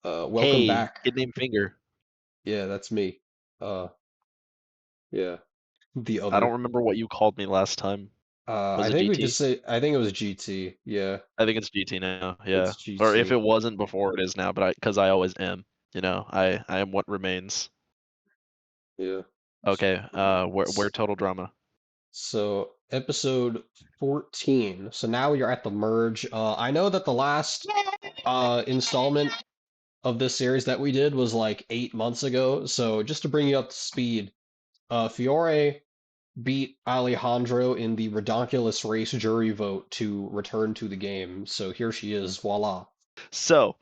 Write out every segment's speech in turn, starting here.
Welcome Hey, back. kid named Finger. Yeah, that's me. Uh, yeah, the I don't other. remember what you called me last time. Was I it think we GT? just say. I think it was GT. Yeah, I think it's GT now. Yeah, it's or if GT. it wasn't before, it is now. But because I always am. I am what remains. Yeah. Okay. Where total drama? So episode 14. So now you're at the merge. I know that the last installment of this series that we did was like 8 months ago. So just to bring you up to speed, Fiore beat Alejandro in the redonkulous race jury vote to return to the game. So here she is, voila. So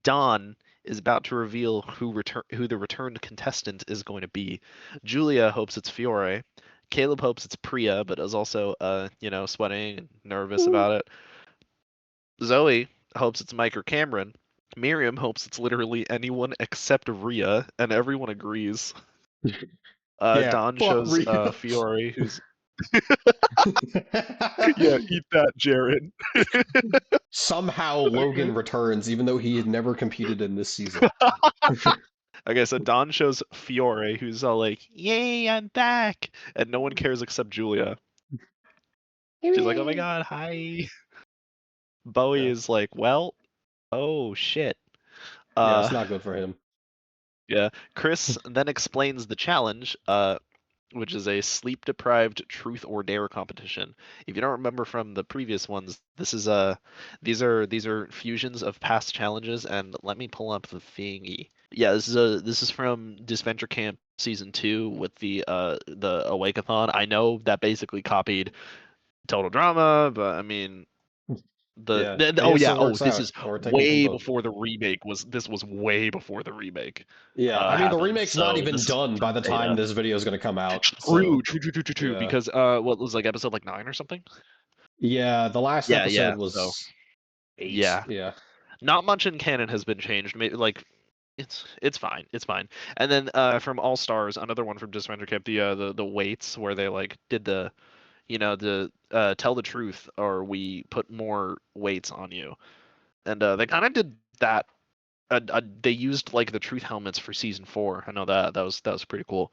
Don is about to reveal who the returned contestant is going to be. Julia hopes it's Fiore. Caleb hopes it's Priya, but is also sweating and nervous about it. Zoe hopes it's Mike or Cameron. Miriam hopes it's literally anyone except Rhea, and everyone agrees. Yeah, Don fuck shows Rio. Fiore, who's yeah, eat that, Jared. Somehow Logan Okay. returns, even though he had never competed in this season. Okay, so Don shows Fiore, who's all like, "Yay, I'm back," and no one cares except Julia. She's like, "Oh my god, hi." Bowie Yeah, is like, "Well, oh shit." yeah, it's Uh, not good for him. yeah. Chris then explains the challenge. Which is a sleep deprived truth or dare competition. If you don't remember from the previous ones, this is these are fusions of past challenges, and let me pull up the thingy. Yeah, this is from Disventure Camp season 2 with the Awakeathon. I know that basically copied Total Drama, but I mean Yeah, I guess it works this out. is We're taking from way both. before the remake was this was way before the remake Yeah, I mean the happened. remake's not So even this is done by from the time beta. this video is going to come out. True, So true, true, true, true, true. yeah, Because what was like episode like 9 or something? yeah, the last Yeah, episode yeah. So was 8. yeah, Yeah, not much in canon has been changed. Maybe like it's fine, it's fine. And then from All Stars, another one from Disventure Camp, the weights where they like did the tell the truth or we put more weights on you, and they kind of did that. They used like the truth helmets for season 4. I know that was pretty cool.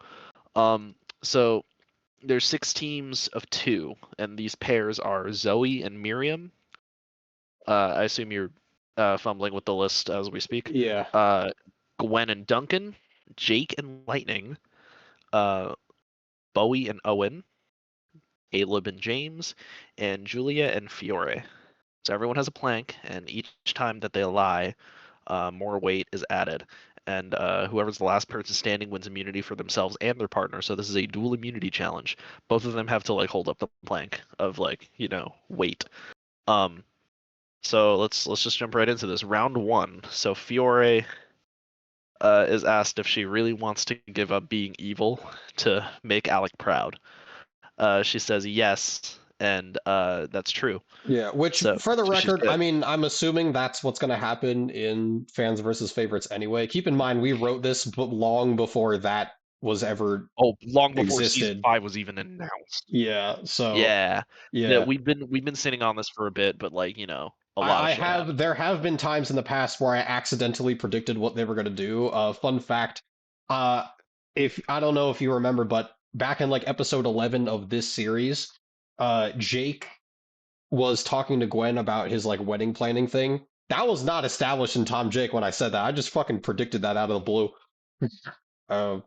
So there's 6 teams of 2, and these pairs are Zoe and Miriam. I assume you're fumbling with the list as we speak. yeah. Uh, Gwen and Duncan, Jake and Lightning, uh, Bowie and Owen, Caleb and James, and Julia and Fiore. So everyone has a plank, and each time that they lie, more weight is added. And whoever's the last person standing wins immunity for themselves and their partner. So this is a dual immunity challenge. Both of them have to like hold up the plank of like weight. Um, so let's just jump right into this. Round 1. So Fiore is asked if she really wants to give up being evil to make Alec proud. She says yes, and that's true. Yeah, which So, for the so she's record, good. I mean, I'm assuming that's what's going to happen in fans versus favorites anyway. Keep in mind, we wrote this long before that was ever Oh, long before season existed. 5 was even announced. Yeah, so Yeah, yeah, yeah. we've been sitting on this for a bit, but like a lot of I shit have happened. there have been times in the past where I accidentally predicted what they were going to do. Fun fact, uh if I don't know if you remember, but back in like episode 11 of this series, Jake was talking to Gwen about his like wedding planning thing. That was not established in Tom Jake when I said that. I just fucking predicted that out of the blue. Um,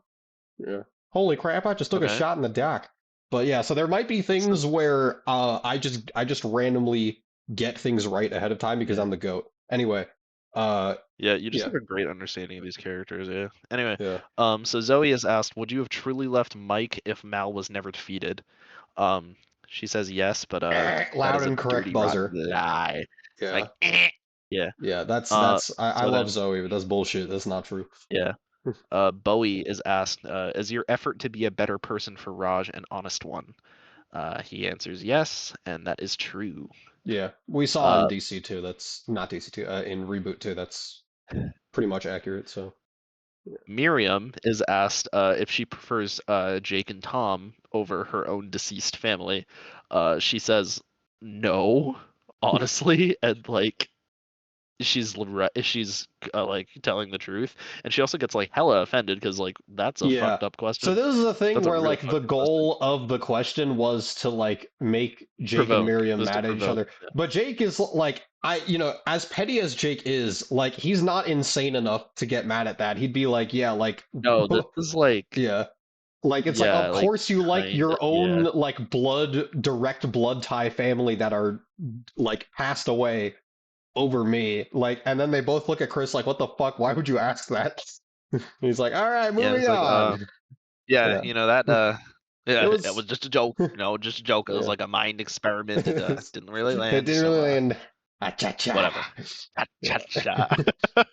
yeah. Holy crap! I just took a Okay, shot in the dark. But yeah, so there might be so things where I just randomly get things right ahead of time because yeah, I'm the goat. Anyway, uh, yeah, you just yeah, have a great understanding of these characters. Yeah. Anyway, yeah. so Zoe is asked, "Would you have truly left Mike if Mal was never defeated?" Um, she says yes, but that Loud is a and correct dirty, rotten buzzer. lie. Yeah, Like, yeah. yeah. That's Uh, that's I so love then, Zoe, but that's bullshit. That's not true. yeah. Bowie is asked, "Is your effort to be a better person for Raj an honest one?" He answers yes, and that is true. Yeah, we saw in Uh, DC too. That's not DC two. In reboot too. That's pretty much accurate. So Miriam is asked if she prefers Jake and Tom over her own deceased family. She says no, honestly, and like she's like telling the truth, and she also gets like hella offended because like that's a Yeah. fucked up So question. this is the thing That's a where really like the fucked up question. goal of the question was to like make Jake and Provoke, Miriam just to mad at each provoke. other. Yeah. But Jake is like as petty as Jake is, like he's not insane enough to get mad at that. He'd be like, yeah, like No, this is like yeah. Like it's like yeah, of like course you like kind of your yeah. own like direct blood tie family that are like passed away over me. Like and then they both look at Chris like, what the fuck? Why would you ask that? And he's like, all right, Yeah, moving it's like on. yeah, Yeah. you know that It yeah, it was was just a joke, just a joke. It was yeah. like a mind experiment. It It didn't really land, didn't so really land. Ah, cha whatever. cha. Cha cha Yeah. cha.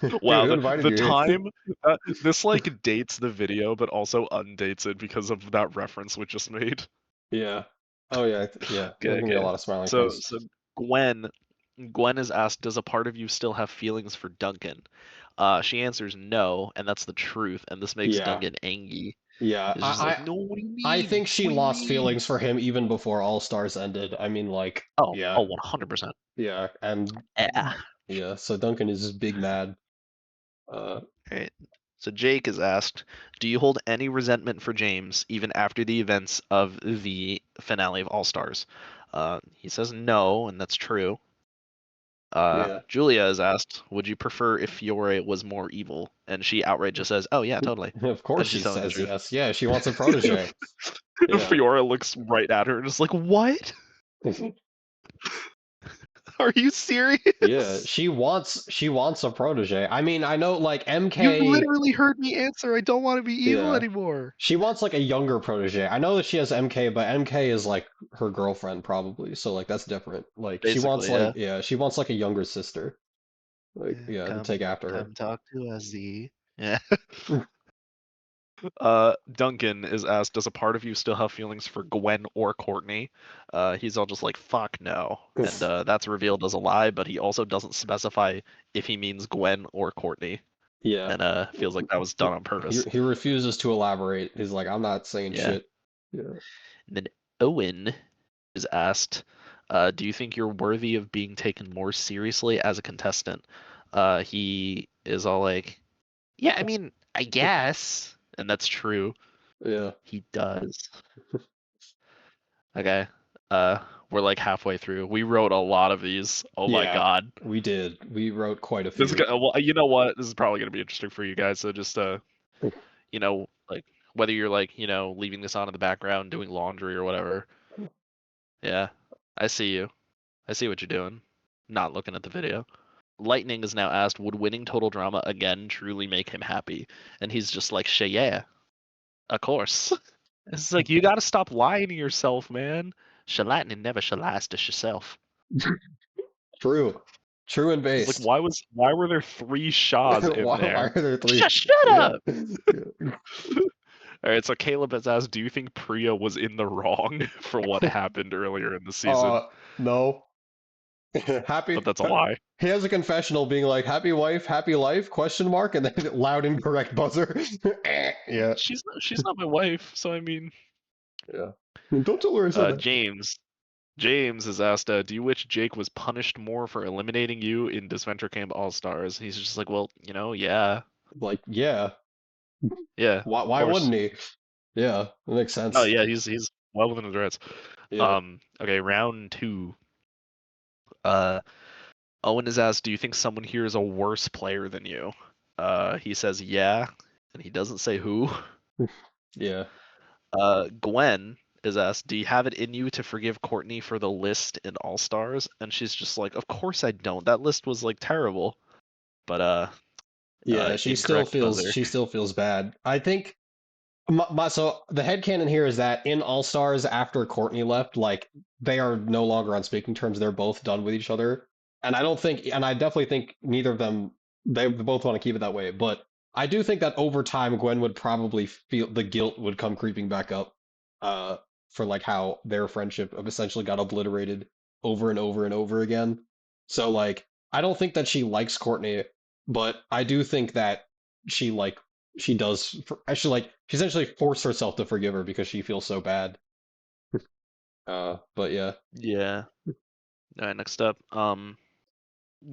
Dude, Wow, who the invited the you here? time this like dates the video, but also undates it because of that reference we just made. Yeah. Oh yeah, yeah. There's Okay, gonna be a okay. lot of smiling So face. so Gwen Gwen is asked, "Does a part of you still have feelings for Duncan?" She answers no, and that's the truth, and this makes Yeah. Duncan angry. Yeah. It's just like, no, what do you I mean? think she What do you lost mean? feelings for him even before All Stars ended. I mean, like, Oh, yeah, oh, 100%. yeah, and Yeah. yeah. So Duncan is just big mad. Uh, Right. So Jake is asked, "Do you hold any resentment for James even after the events of the finale of All Stars?" He says no, and that's true. yeah. Julia is asked, "Would you prefer if Fiore was more evil?" And she outright just says, "Oh yeah, totally." Of course And she she's telling the says truth. yes. Yeah, she wants a protege. Yeah. Fiore looks right at her and is like, "What? Are you Yeah, serious? she wants a protege. I mean, I know like You MK, literally heard me answer. I don't want to be evil yeah. anymore." She wants like a younger protege. I know that she has MK, but MK is like her girlfriend probably. So like that's different. Like she wants Basically, yeah. like yeah, she wants like a younger sister. Like Yeah, yeah, to take come, after her. come talk to us, Z. Yeah. Duncan is asked, "Does a part of you still have feelings for Gwen or Courtney?" He's all just like, "Fuck no," and that's revealed as a lie. But he also doesn't specify if he means Gwen or Courtney, Yeah. and feels like that was done on purpose. He refuses to elaborate. He's like, I'm not saying Yeah. shit. Yeah. And then Owen is asked, "Do you think you're worthy of being taken more seriously as a contestant?" He is all like, "Yeah, I mean, I guess," and that's true. Yeah. He does. Okay. Uh, we're like halfway through. We wrote a lot of these. Oh my Yeah. God. We did. We wrote quite a This is few. gonna, well, you know what? This is probably gonna be interesting for you guys. So just like whether you're like, leaving this on in the background, doing laundry or whatever. Yeah. I see you. I see what you're doing. Not looking at the video. Lightning is now asked, would winning Total Drama again truly make him happy? And he's just like, yeah, of course. It's like you gotta stop lying to yourself, man. Lightning never lies to herself. True. True and It's like based. why were there 3 Shaws in Why there? are there three? Just shut Yeah. up. Yeah. All right, so Caleb has asked, do you think Priya was in the wrong for what happened earlier in the season? No. Happy. But that's a lie. He has a confessional being like, "Happy wife, happy life?" Question mark, and then loud incorrect buzzer. Yeah. She's not my wife, so I mean, Yeah. Don't tell her I said that. James has asked, do you wish Jake was punished more for eliminating you in Disventure Camp All Stars? He's just like, well, yeah, Like, yeah. yeah, of Why course. wouldn't he? Yeah, that makes Oh sense. yeah, he's well within his rights. Yeah. Okay, round 2. Uh, Owen is asked, do you think someone here is a worse player than you? He says yeah, and he doesn't say who. Yeah. Gwen is asked, do you have it in you to forgive Courtney for the list in All Stars? And she's just like, of course I don't. That list was like terrible. But Yeah, incorrect buzzer. she still feels bad. I think so the headcanon here is that in All Stars after Courtney left, like they are no longer on speaking terms. They're both done with each other. And I definitely think neither of them they both want to keep it that way, but I do think that over time Gwen would probably feel the guilt would come creeping back up uh for like how their friendship essentially got obliterated over and over and over again. So like I don't think that she likes Courtney, but I do think that she like she does actually like she essentially forced herself to forgive her because she feels so bad. But yeah. Yeah. All right, next up.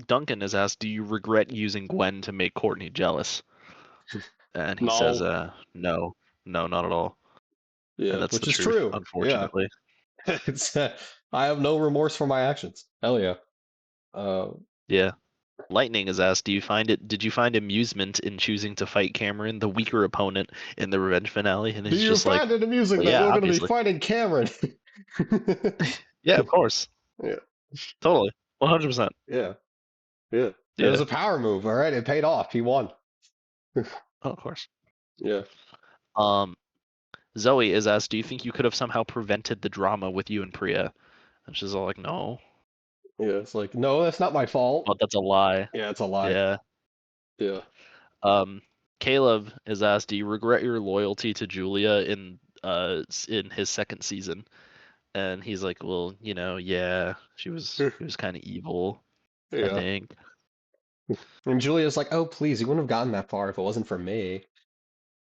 Duncan is asked, "Do you regret using Gwen to make Courtney jealous?" And he says, No. "No, no, not at all." And Yeah, that's the which is truth, true. Yeah. unfortunately. It's I have no remorse for my actions. Hell yeah. Uh, Yeah. Lightning is asked, Did you find amusement in choosing to fight Cameron, the weaker opponent, in the revenge finale?" And do he's you just like, find it amusing "Well, that yeah, we're going to be obviously. fighting Cameron? Yeah, of course. Yeah, Totally. 100%. yeah, yeah. It was Yeah. a power move, all right? It paid off. He won. Oh, of course. Yeah. Um, Zoe is asked, "Do you think you could have somehow prevented the drama with you and Priya?" And she's all like, "No." Yeah, it's like, no, that's not my fault. But that's a lie. Yeah, it's a lie. Yeah. Yeah. Um, Caleb is asked, "Do you regret your loyalty to Julia in his second season?" And he's like, "Well, yeah, she was kind of evil, I Yeah. think." And Julia's like, oh, please, you wouldn't have gotten that far if it wasn't for me.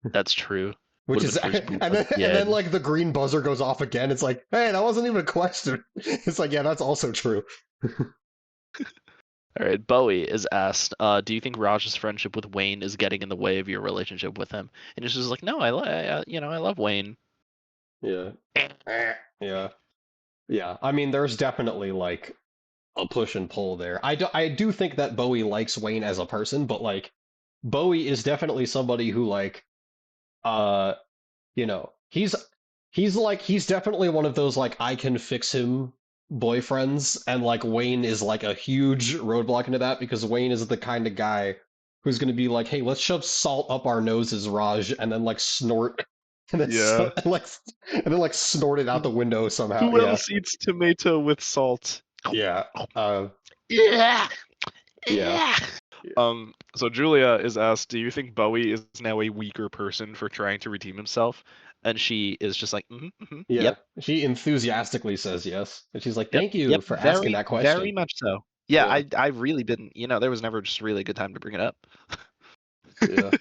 That's true. Would Which have is, been first boots and on. Yeah. then like the green buzzer goes off again. It's like, hey, that wasn't even a question. It's like, yeah, that's also true. All right. Bowie is asked, "Do you think Raj's friendship with Wayne is getting in the way of your relationship with him?" And he's just like, "No, I love Wayne." Yeah. Yeah. Yeah. I mean, there's definitely like a push and pull there. I do think that Bowie likes Wayne as a person, but like Bowie is definitely somebody who like uh he's definitely one of those like I can fix him boyfriends, and like Wayne is like a huge roadblock into that because Wayne is the kind of guy who's going to be like, hey, let's shove salt up our noses, Raj, and then like snort and then Yeah. snort it out the window somehow. Who Yeah. else eats tomato with salt? Yeah. Yeah. Yeah. Yeah. So Julia is asked, "Do you think Bowie is now a weaker person for trying to redeem himself?" And she is just like, Yeah. yep, She enthusiastically says yes. And she's like, yep, thank you yep, for asking very, that very question. much so. Yeah, Yeah. I really didn't, there was never just really a good time to bring it up. Yeah.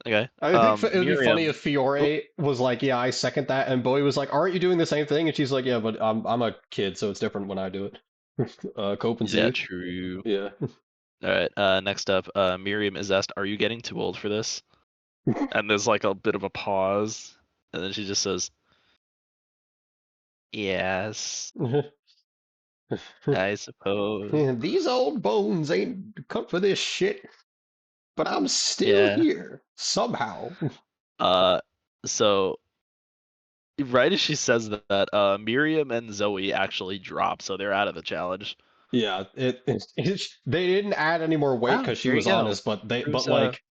Okay. I think it would be funny Miriam. if Oh, Fiore was like, "Yeah, I second that," and Bowie was like, "Aren't you doing the same thing?" And she's like, "Yeah, but I'm a kid, so it's different when I do it." Cope and yeah, see. true. Yeah. All right. Next up, Miriam is asked, "Are you getting too old for this?" And there's like a bit of a pause, and then she just says, "Yes, I suppose." These old bones ain't cut for this shit, but I'm still Yeah. here somehow. Uh, so right as she says that, Miriam and Zoe actually drop, so they're out of the challenge. Yeah, they didn't add any more weight Wow, because she there you was go. honest, but Proves, like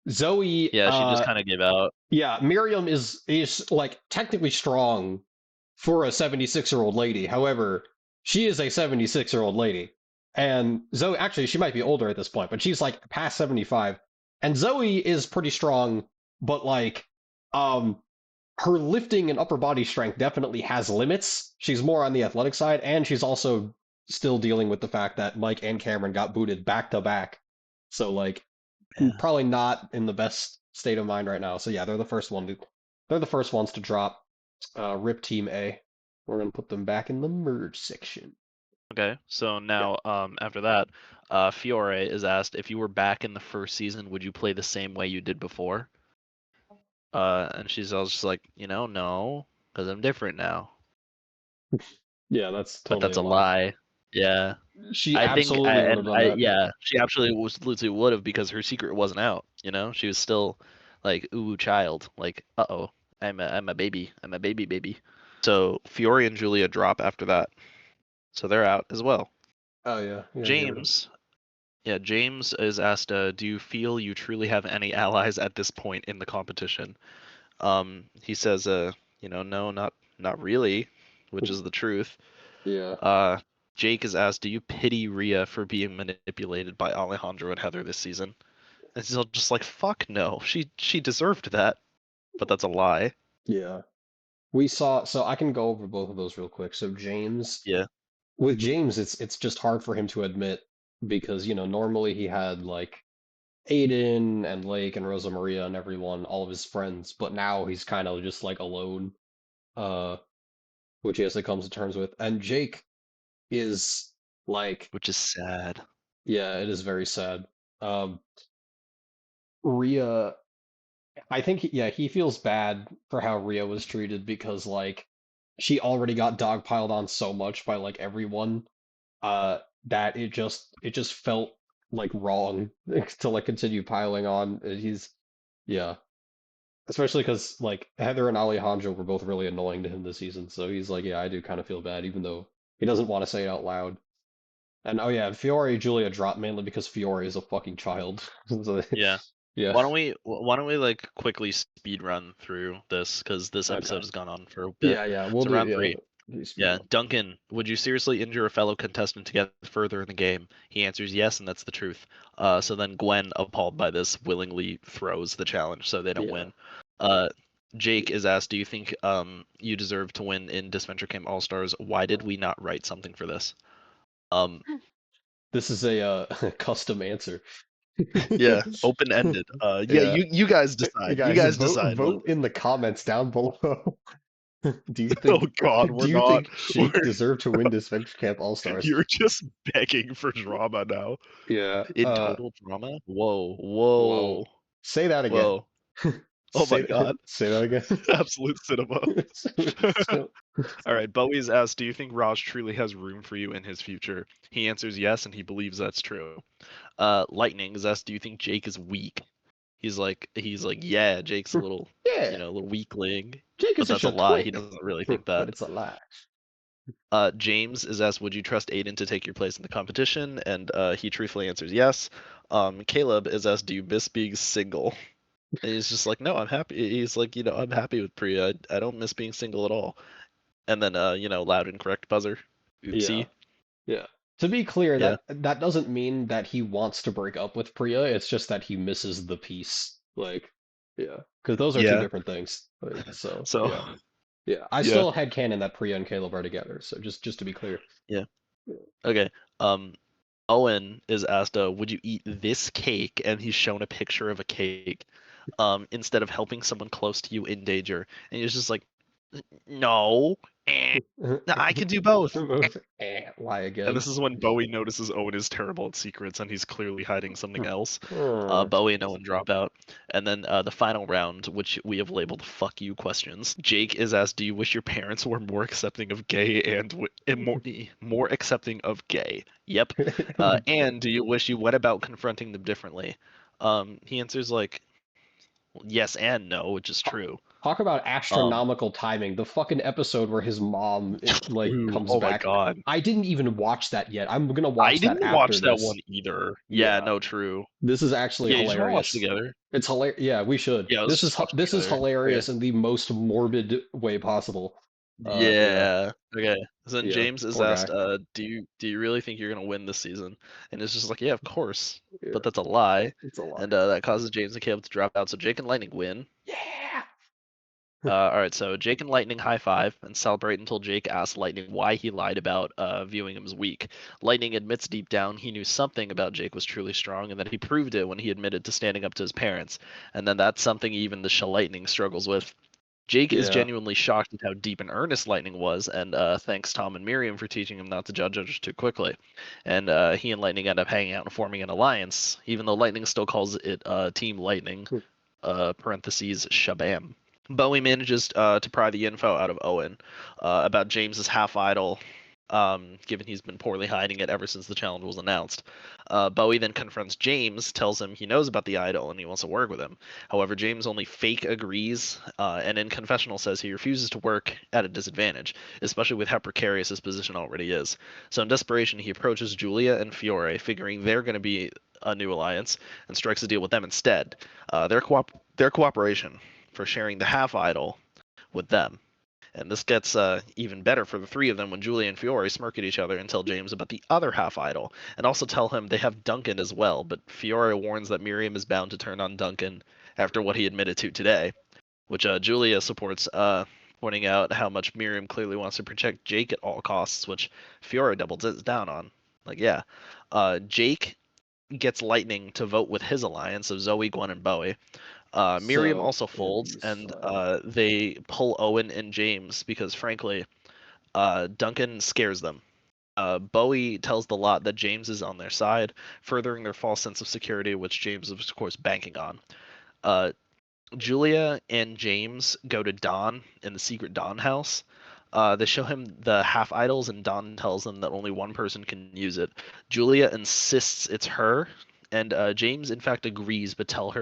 Zoe, yeah, she just kind of gave out. yeah, Miriam is like technically strong for a 76-year-old lady. However, she is a 76-year-old lady. And Zoe, actually, she might be older at this point, but she's like past 75. And Zoe is pretty strong, but like, um, her lifting and upper body strength definitely has limits. She's more on the athletic side, and she's also still dealing with the fact that Mike and Cameron got booted back to back. So like, Yeah. probably not in the best state of mind right now. So yeah, they're the first ones to drop. Rip Team A. We're gonna put them back in the merge section. Okay, so Yeah. now after that, Fiore is asked, "If you were back in the first season, would you play the same way you did before?" And she's all just like, no, because I'm different now. Yeah, that's But totally that's a a lie. lie. Yeah. She I think, absolutely would have done that. yeah, she absolutely would have because her secret wasn't out. She was still like, ooh, child, like, uh-oh, I'm a baby, I'm a baby baby. So Fiore and Julia drop after that, so they're out as well. Oh yeah, yeah, get rid of it. James, yeah, James is asked, "Do you feel you truly have any allies at this point in the competition?" He says, no, not really, which is the truth. Yeah. Uh, Jake is asked, "Do you pity Rhea for being manipulated by Alejandro and Heather this season?" And he's all just like, "Fuck no, she deserved that." But that's a lie. Yeah. We saw, so I can go over both of those real quick. So James, Yeah. with James, it's just hard for him to admit because, normally he had like Aiden and Lake and Rosa Maria and everyone, all of his friends, but now he's kind of just like alone, uh, which he has to come to terms with. And Jake is Like, which is sad. yeah, it is very sad. Um, Rhea, I think, yeah, he feels bad for how Rhea was treated because, like, she already got dogpiled on so much by, like, everyone, that it just felt like wrong to, like, continue piling on. Yeah. Especially because, like, Heather and Alejandro were both really annoying to him this season, so he's like, yeah, I do kind of feel bad, even though he doesn't want to say it out loud. And oh yeah, and Fiore Julia dropped mainly because Fiore is a fucking child. So, Yeah. yeah. Why don't we like quickly speed run through this because this Okay. episode has gone on for a bit. Yeah, we'll So do, round yeah. 3. Please speed Yeah, run. Duncan, would you seriously injure a fellow contestant to get further in the game? He answers yes, and that's the truth. So then Gwen, appalled by this, willingly throws the challenge so they don't Yeah. win. Jake is asked, do you think you deserve to win in Disventure Camp All Stars? Why did we not write something for this? Um, This is a custom answer. yeah, open ended. Yeah, Yeah. you guys You decide. You guys guys vote decide. vote in the comments down below. Do you Oh think God, do we're you not. think Jake We're deserved to win this Venture Camp All Stars? You're just begging for drama now. Yeah. In total drama? Whoa, Whoa. whoa, Say that again. whoa. Oh my God. Say that again. Absolute cinema. So, All right, Bowie's asked, do you think Raj truly has room for you in his future? He answers yes, and he believes that's true. Lightning is asked, do you think Jake is weak? He's like, yeah, Jake's a little, yeah, little weakling, Jake but is that's just a a lie. He twink, doesn't really think but that. it's a lie. James is asked, would you trust Aiden to take your place in the competition? And he truthfully answers yes. Caleb is asked, do you miss being single? And he's just like, no, I'm happy. He's like, I'm happy with Priya. I don't miss being single at all. And then, loud and correct buzzer. Yeah, Oopsie. yeah. To be clear, Yeah. that doesn't mean that he wants to break up with Priya. It's just that he misses the peace. Like, yeah, because those are two Yeah. different things. Like, so So, yeah, yeah. I yeah. still had canon that Priya and Caleb are together. So just to be clear. Yeah. Okay. Owen is asked, would you eat this cake? And he's shown a picture of a cake, instead of helping someone close to you in danger. And he's just like, no, no, I can do both. Lie And again. this is when Bowie notices Owen is terrible at secrets and he's clearly hiding something else. Hmm. Bowie and Owen drop out. And then the final round, which we have labeled "fuck you" questions. Jake is asked, "Do you wish your parents were more accepting of gay and more accepting of gay?" Yep. And do you wish you went about confronting them differently? He answers like yes and no, which is true. Talk about Um, astronomical timing. The fucking episode where his mom like Ooh, comes oh my back. God. I didn't even watch that yet. I'm gonna I watch that didn't after watch that this. one either. Yeah, Yeah, no, true. this is actually Yeah, you should all watch hilarious. together. It's hilarious. Yeah, we should. Yeah, let's just watch This is together. Okay. hilarious in the most morbid way possible. Yeah, Yeah. Okay. So then yeah. James is Poor asked, guy. do you really think you're gonna win this season? And it's just like, yeah, of course. Yeah, But that's a lie. it's a lie. And that causes James and Caleb to drop out. So Jake and Lightning win. Yeah. All right, so Jake and Lightning high five and celebrate until Jake asks Lightning why he lied about viewing him as weak. Lightning admits deep down he knew something about Jake was truly strong and that he proved it when he admitted to standing up to his parents. And then that's something even the Lightning struggles with. Jake is Yeah. genuinely shocked at how deep and earnest Lightning was, and thanks Tom and Miriam for teaching him not to judge others too quickly. And he and Lightning end up hanging out and forming an alliance, even though Lightning still calls it Team Lightning, parentheses Shabam. Bowie manages to pry the info out of Owen about James's half idol, given he's been poorly hiding it ever since the challenge was announced. Bowie then confronts James, tells him he knows about the idol and he wants to work with him. However, James only fake agrees, and in confessional says he refuses to work at a disadvantage, especially with how precarious his position already is. So in desperation, he approaches Julia and Fiore, figuring they're going to be a new alliance, and strikes a deal with them instead. Their cooperation for sharing the half idol with them. And this gets even better for the three of them when Julia and Fiore smirk at each other and tell James about the other half idol, and also tell him they have Duncan as well. But Fiore warns that Miriam is bound to turn on Duncan after what he admitted to today, which Julia supports, pointing out how much Miriam clearly wants to protect Jake at all costs, which Fiore doubles down on. Like, yeah. Jake gets Lightning to vote with his alliance of Zoe, Gwen, and Bowie. Miriam So also folds, and fine. they pull Owen and James because, frankly, Duncan scares them. Bowie tells the lot that James is on their side, furthering their false sense of security, which James is, of course, banking on. Uh, Julia and James go to Don in the secret Don house. They show him the half idols, and Don tells them that only one person can use it. Julia insists it's her, and James, in fact, agrees, but tells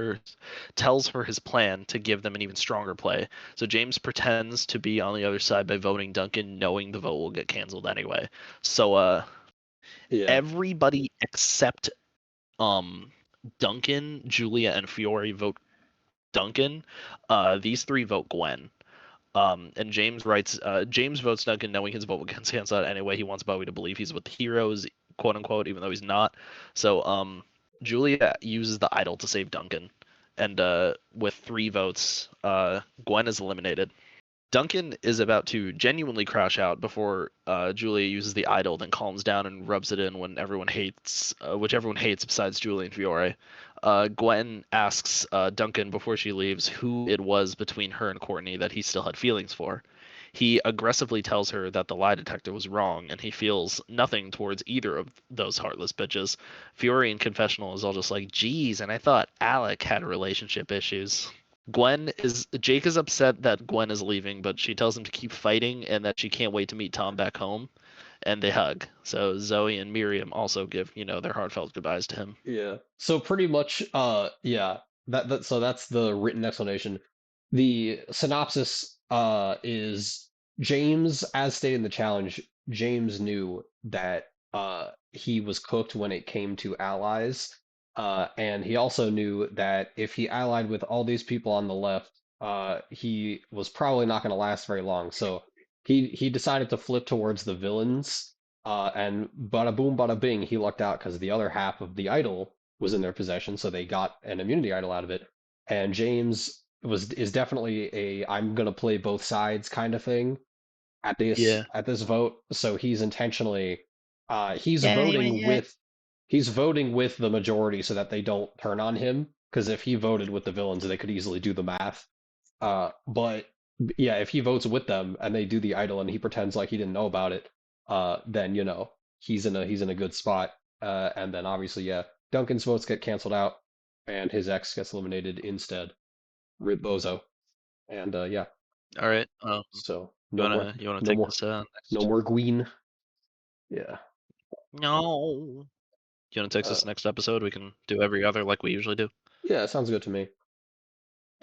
her his plan to give them an even stronger play. So James pretends to be on the other side by voting Duncan, knowing the vote will get canceled anyway. So Yeah. everybody except Duncan, Julia, and Fiore vote Duncan. These three vote Gwen. And James writes, James votes Duncan knowing his vote will get canceled anyway. He wants Bowie to believe he's with the heroes, quote unquote, even though he's not. So Julia uses the idol to save Duncan. And with 3 votes, Gwen is eliminated. Duncan is about to genuinely crash out before Julia uses the idol, then calms down and rubs it in when everyone hates, which everyone hates besides Julie and Fiore. Gwen asks Duncan before she leaves who it was between her and Courtney that he still had feelings for. He aggressively tells her that the lie detector was wrong, and he feels nothing towards either of those heartless bitches. Fiore in confessional is all just like, geez, and I thought Alec had relationship issues. Jake is upset that Gwen is leaving, but she tells him to keep fighting and that she can't wait to meet Tom back home, and they hug. So Zoe and Miriam also give, their heartfelt goodbyes to him. Yeah. So pretty much, yeah. So that's the written explanation. The synopsis is James, as stated in the challenge, James knew that he was cooked when it came to allies. And he also knew that if he allied with all these people on the left, he was probably not going to last very long. So he decided to flip towards the villains, and bada boom, bada bing, he lucked out because the other half of the idol was in their possession, so they got an immunity idol out of it. And James is definitely a I'm gonna play both sides kind of thing Yeah. at this vote. So he's intentionally Yeah. he's voting with the majority so that they don't turn on him. Because if he voted with the villains, they could easily do the math. But yeah, if he votes with them and they do the idol and he pretends like he didn't know about it, then he's in a good spot. And then obviously, yeah, Duncan's votes get canceled out, and his ex gets eliminated instead. Rip Bozo, and yeah, All right. so You wanna no take more, this no next? more Gween. Yeah. No. You wanna take Uh, this next episode? We can do every other like we usually do. yeah, sounds good to me.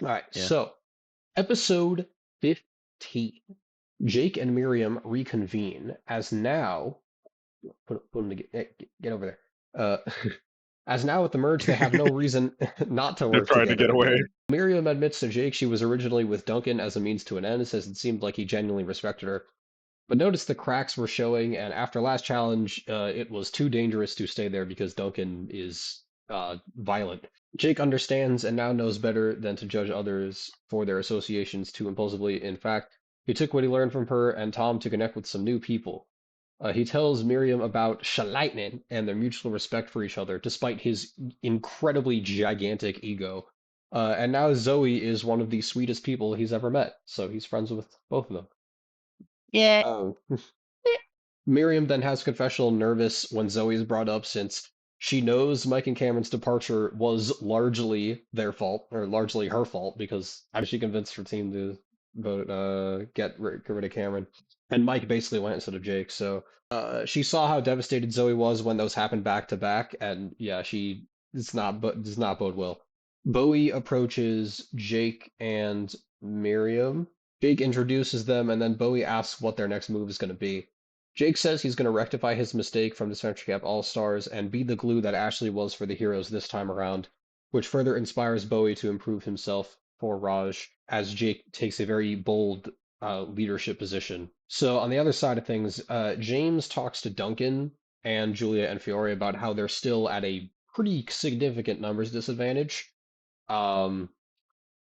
All right, Yeah. so episode 15. Jake and Miriam reconvene as now put them to get over there. As now with the merge, they have no reason not to They're work trying to get together. away. Miriam admits to Jake she was originally with Duncan as a means to an end, says it seemed like he genuinely respected her, but noticed the cracks were showing, and after last challenge, it was too dangerous to stay there because Duncan is violent. Jake understands and now knows better than to judge others for their associations too impulsively. In fact, he took what he learned from her and Tom to connect with some new people. He tells Miriam about Lightning and their mutual respect for each other, despite his incredibly gigantic ego. And now Zoe is one of the sweetest people he's ever met, so he's friends with both of them. Yeah. Um, Miriam then has confessional nervous when Zoe is brought up, since she knows Mike and Cameron's departure was largely their fault, or largely her fault, because she convinced her team to get rid of Cameron. And Mike basically went instead of Jake, so she saw how devastated Zoe was when those happened back to back, and yeah, she does not bode well. Bowie approaches Jake and Miriam. Jake introduces them, and then Bowie asks what their next move is going to be. Jake says he's going to rectify his mistake from the Century Cap All-Stars and be the glue that Ashley was for the heroes this time around, which further inspires Bowie to improve himself for Raj, as Jake takes a very bold leadership position. So on the other side of things, James talks to Duncan and Julia and Fiore about how they're still at a pretty significant numbers disadvantage. Um,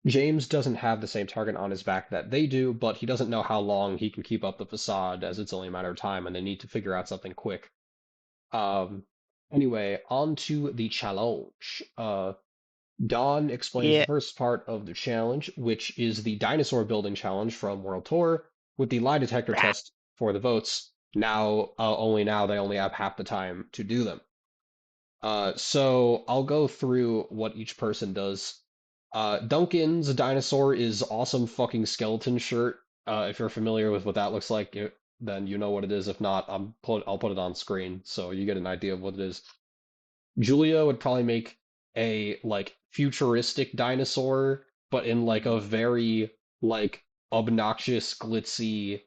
James doesn't have the same target on his back that they do, but he doesn't know how long he can keep up the facade, as it's only a matter of time and they need to figure out something quick. Um, anyway, on to the challenge. Don explains the Yeah. first part of the challenge, which is the dinosaur building challenge from World Tour, with the lie detector test for the votes. Now, only now they only have half the time to do them. So I'll go through what each person does. Duncan's dinosaur is awesome fucking skeleton shirt. If you're familiar with what that looks like, then you know what it is. If not, I'll put it on screen so you get an idea of what it is. Julia would probably make a like futuristic dinosaur, but in like a very like obnoxious, glitzy,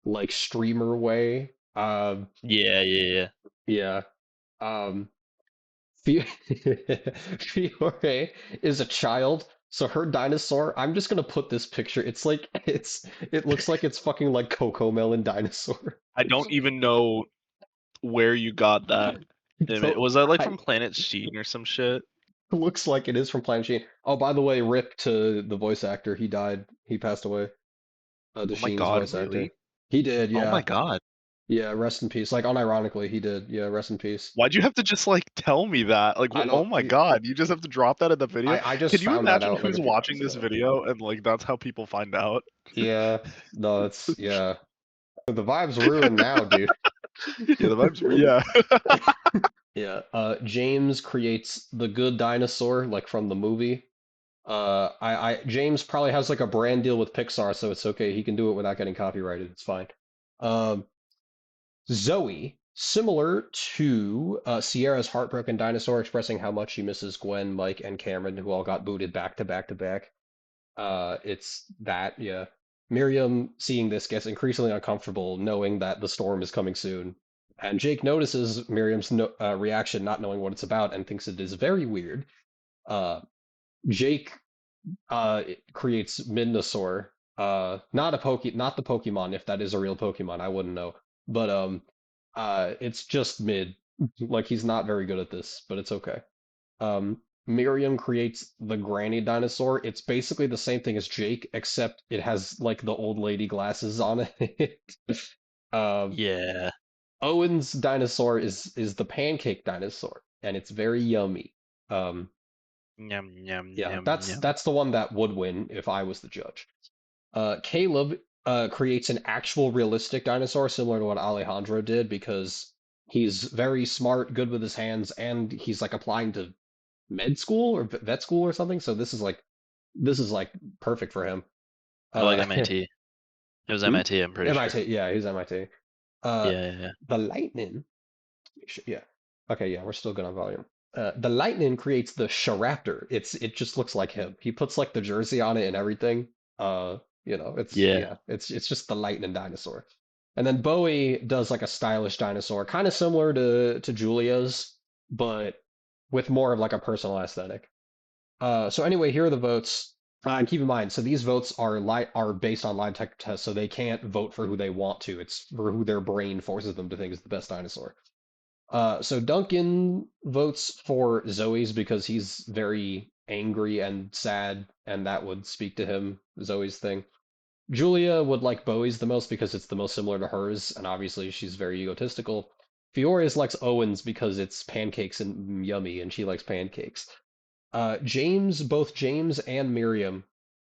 like streamer way. Yeah, yeah, yeah. Yeah. Um, Fi- Fiore is a child, so her dinosaur. I'm just gonna put this picture. It's like it looks like it's fucking like Coco Melon dinosaur. I don't even know where you got that image. So Was that like I from Planet Sheen or some shit? looks like it is from Planet Sheen. Oh, by the way, rip to the voice actor. He died. He passed away. The Oh my Sheen's god, voice actor. really? He did, Oh my yeah. god. Yeah, rest in peace. Like unironically, he did. Yeah, rest in peace. Why'd you have to just like tell me that? Like, I don't oh my god, you just have to drop that in the video? I just Can you found that imagine out like who's a few watching hours this ago. video and like that's how people find out? Yeah. No, it's yeah. The vibe's ruined now, dude. Yeah, the vibes. Yeah. Yeah. James creates the good dinosaur, like from the movie. James probably has like a brand deal with Pixar, so it's okay. He can do it without getting copyrighted. It's fine. Um, Zoe, similar to Sierra's heartbroken dinosaur, expressing how much she misses Gwen, Mike, and Cameron, who all got booted back to back to back. It's that, yeah. Miriam, seeing this, gets increasingly uncomfortable, knowing that the storm is coming soon. And Jake notices Miriam's reaction, not knowing what it's about, and thinks it is very weird. Jake creates Midnasaur. Not the Pokemon. If that is a real Pokemon, I wouldn't know. But it's just Mid. Like he's not very good at this, but it's okay. Miriam creates the Granny dinosaur. It's basically the same thing as Jake, except it has like the old lady glasses on it. um, Yeah. Owen's dinosaur is the pancake dinosaur, and it's very yummy. Um, Yum yum yeah, yum that's yum. that's the one that would win if I was the judge. Caleb creates an actual realistic dinosaur similar to what Alejandro did because he's very smart, good with his hands, and he's like applying to med school or vet school or something. So this is like perfect for him. Or like Uh, MIT. It was hmm? MIT, I'm pretty sure. MIT, yeah, he's MIT. Uh, Yeah, yeah, yeah. the lightning, yeah, okay, yeah, we're still good on volume. The lightning creates the Sharaptor. It just looks like him. He puts like the jersey on it and everything. It's Yeah. yeah, it's just the lightning dinosaur. And then Bowie does like a stylish dinosaur, kind of similar to Julia's, but with more of like a personal aesthetic. So anyway, here are the votes. And keep in mind, so these votes are based on lie detector tests, so they can't vote for who they want to. It's for who their brain forces them to think is the best dinosaur. So Duncan votes for Zoe's because he's very angry and sad, and that would speak to him, Zoe's thing. Julia would like Bowie's the most because it's the most similar to hers, and obviously she's very egotistical. Fiore's likes Owen's because it's pancakes and yummy, and she likes pancakes. Both James and Miriam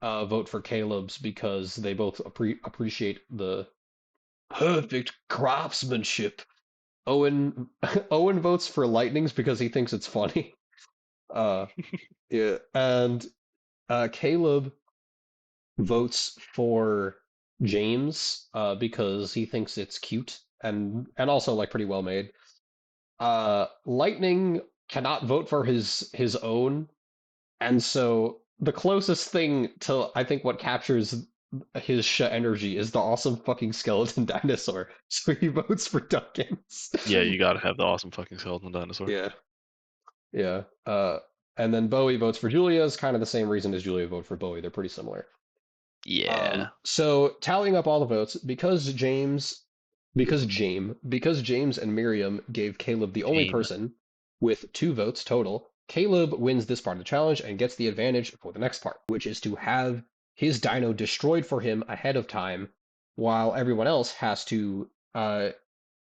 vote for Caleb's because they both appreciate the perfect craftsmanship. Owen Owen votes for Lightnings because he thinks it's funny. Uh, yeah, and Caleb votes for James because he thinks it's cute and also like pretty well made. Lightning cannot vote for his own. And so the closest thing to I think what captures his energy is the awesome fucking skeleton dinosaur. So he votes for Duckins. Yeah, you gotta have the awesome fucking skeleton dinosaur. Yeah, yeah. And then Bowie votes for Julia is kind of the same reason as Julia voted for Bowie. They're pretty similar. Yeah. So tallying up all the votes, because James and Miriam gave Caleb the only Jane. person with 2 votes total, Caleb wins this part of the challenge and gets the advantage for the next part, which is to have his dino destroyed for him ahead of time, while everyone else has to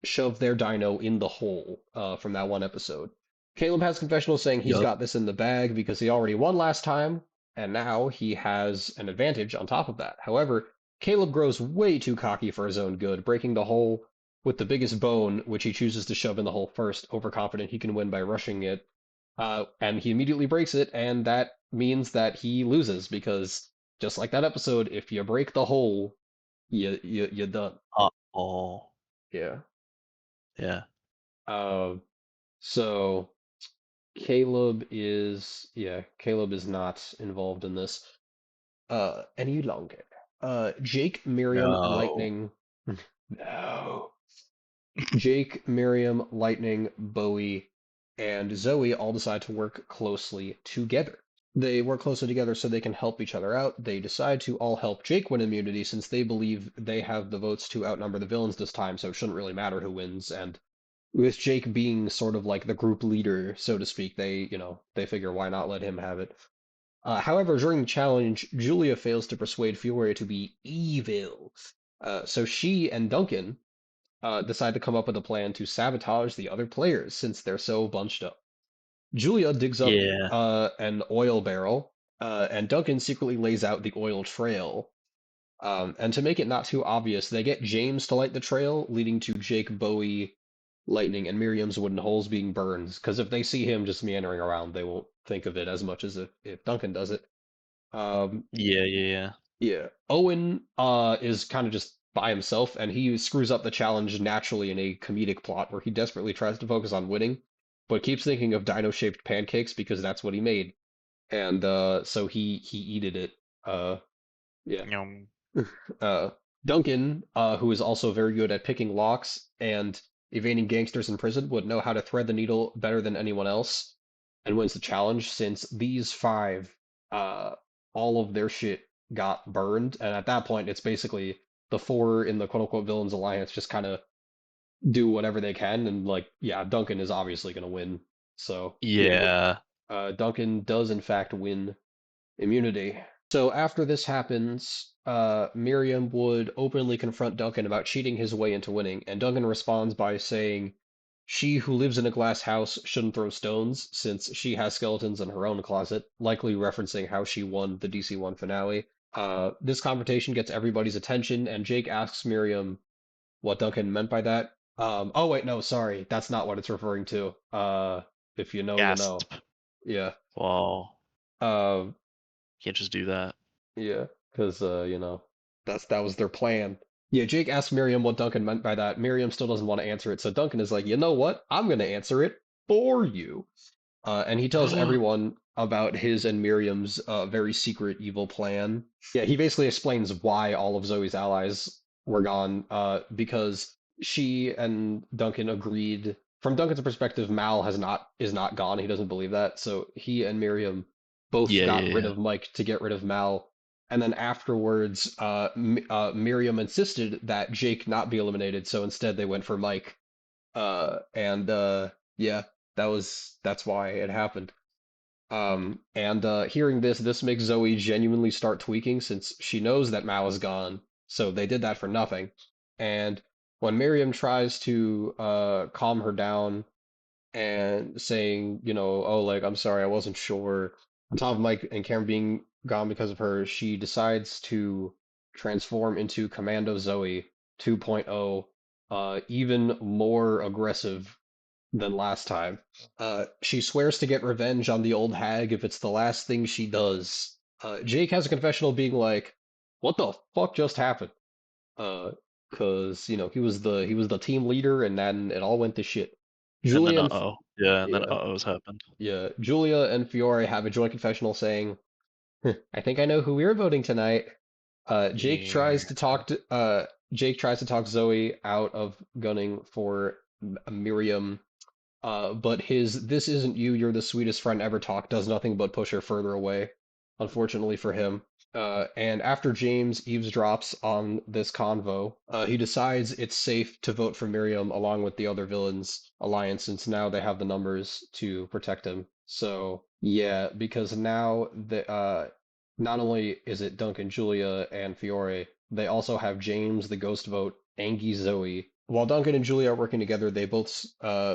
shove their dino in the hole from that one episode. Caleb has confessionals saying he's Yup. got this in the bag because he already won last time, and now he has an advantage on top of that. However, Caleb grows way too cocky for his own good, breaking the hole with the biggest bone, which he chooses to shove in the hole first, overconfident he can win by rushing it. And he immediately breaks it, and that means that he loses because just like that episode, if you break the hole, you're done. Oh, Yeah. yeah. Uh, so Caleb is not involved in this any longer. Jake, Miriam, No. Lightning. No. Jake, Miriam, Lightning, Bowie, and Zoe all decide to work closely together. They work closely together so they can help each other out. They decide to all help Jake win immunity since they believe they have the votes to outnumber the villains this time, so it shouldn't really matter who wins. And with Jake being sort of like the group leader, so to speak, they figure why not let him have it. However, during the challenge, Julia fails to persuade Fiore to be evil. So she and Duncan decide to come up with a plan to sabotage the other players since they're so bunched up. Julia digs up Yeah. an oil barrel, and Duncan secretly lays out the oil trail. And to make it not too obvious, they get James to light the trail, leading to Jake, Bowie, Lightning, and Miriam's wooden holes being burned. Because if they see him just meandering around, they won't think of it as much as if Duncan does it. Um, Yeah, yeah, yeah. Owen is kind of just by himself, and he screws up the challenge naturally in a comedic plot where he desperately tries to focus on winning, but keeps thinking of dino-shaped pancakes because that's what he made. And so he eated it. Yeah. yeah. Uh, Duncan, who is also very good at picking locks and evading gangsters in prison, would know how to thread the needle better than anyone else and wins the challenge since these five, uh, all of their shit got burned. And at that point, it's basically the four in the quote unquote villains alliance just kind of do whatever they can. And like, yeah, Duncan is obviously going to win. So, yeah, Yeah. Duncan does in fact win immunity. So after this happens, Miriam would openly confront Duncan about cheating his way into winning, and Duncan responds by saying, "She who lives in a glass house shouldn't throw stones, since she has skeletons in her own closet," likely referencing how she won the DC1 finale. This confrontation gets everybody's attention, and Jake asks Miriam what Duncan meant by that. Oh wait, no, sorry, that's not what it's referring to. If you know, you know. Gasp. Yeah. Wow. Um, Can't just do that. Yeah, because that was their plan. Yeah, Jake asked Miriam what Duncan meant by that. Miriam still doesn't want to answer it, so Duncan is like, you know what? I'm gonna answer it for you. And he tells everyone about his and Miriam's very secret evil plan. Yeah, he basically explains why all of Zoe's allies were gone, because she and Duncan agreed. From Duncan's perspective, Mal is not gone. He doesn't believe that, so he and Miriam both Yeah, got yeah, rid yeah. of Mike to get rid of Mal. And then afterwards, Miriam insisted that Jake not be eliminated, so instead they went for Mike. And yeah, that's why it happened. And hearing this makes Zoe genuinely start tweaking since she knows that Mao is gone. So they did that for nothing. And when Miriam tries to calm her down and saying, oh, like, I'm sorry, I wasn't sure, on top of Mike and Cameron being gone because of her, she decides to transform into Commando Zoe 2.0, even more aggressive than last time. She swears to get revenge on the old hag if it's the last thing she does. Jake has a confessional being like, "What the fuck just happened?" Uh, because he was the team leader, and then it all went to shit. And then Julia and uh-oh. Yeah, and then yeah, uh-oh's happened. yeah, Julia and Fiore have a joint confessional saying, "I think I know who we're voting tonight." Yeah. Jake tries to talk Zoe out of gunning for Miriam. But his "this isn't you, you're the sweetest friend ever" talk does nothing but push her further away, unfortunately for him. And after James eavesdrops on this convo, he decides it's safe to vote for Miriam along with the other villains' alliance since now they have the numbers to protect him. So yeah, because now not only is it Duncan, Julia, and Fiore, they also have James, the ghost vote, Angie, Zoe. While Duncan and Julia are working together, they both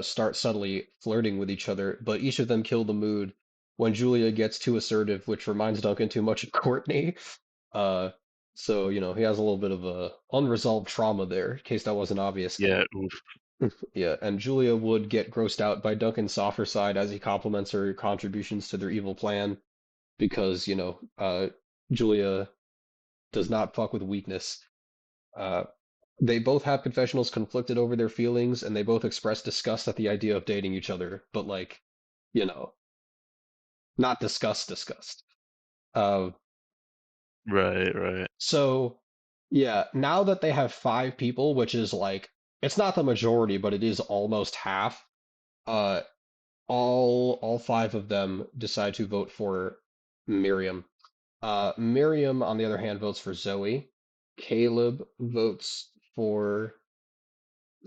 start subtly flirting with each other, but each of them kill the mood when Julia gets too assertive, which reminds Duncan too much of Courtney. Uh, So, he has a little bit of a unresolved trauma there, in case that wasn't obvious. Yeah, oof. Yeah, and Julia would get grossed out by Duncan's softer side as he compliments her contributions to their evil plan because, Julia does not fuck with weakness. Uh, they both have confessionals conflicted over their feelings, and they both express disgust at the idea of dating each other, but like, you know, not disgust. Uh, Right, right. so yeah, now that they have five people, which is like, it's not the majority, but it is almost half. Uh, all five of them decide to vote for Miriam. Miriam, on the other hand, votes for Zoe. Caleb votes for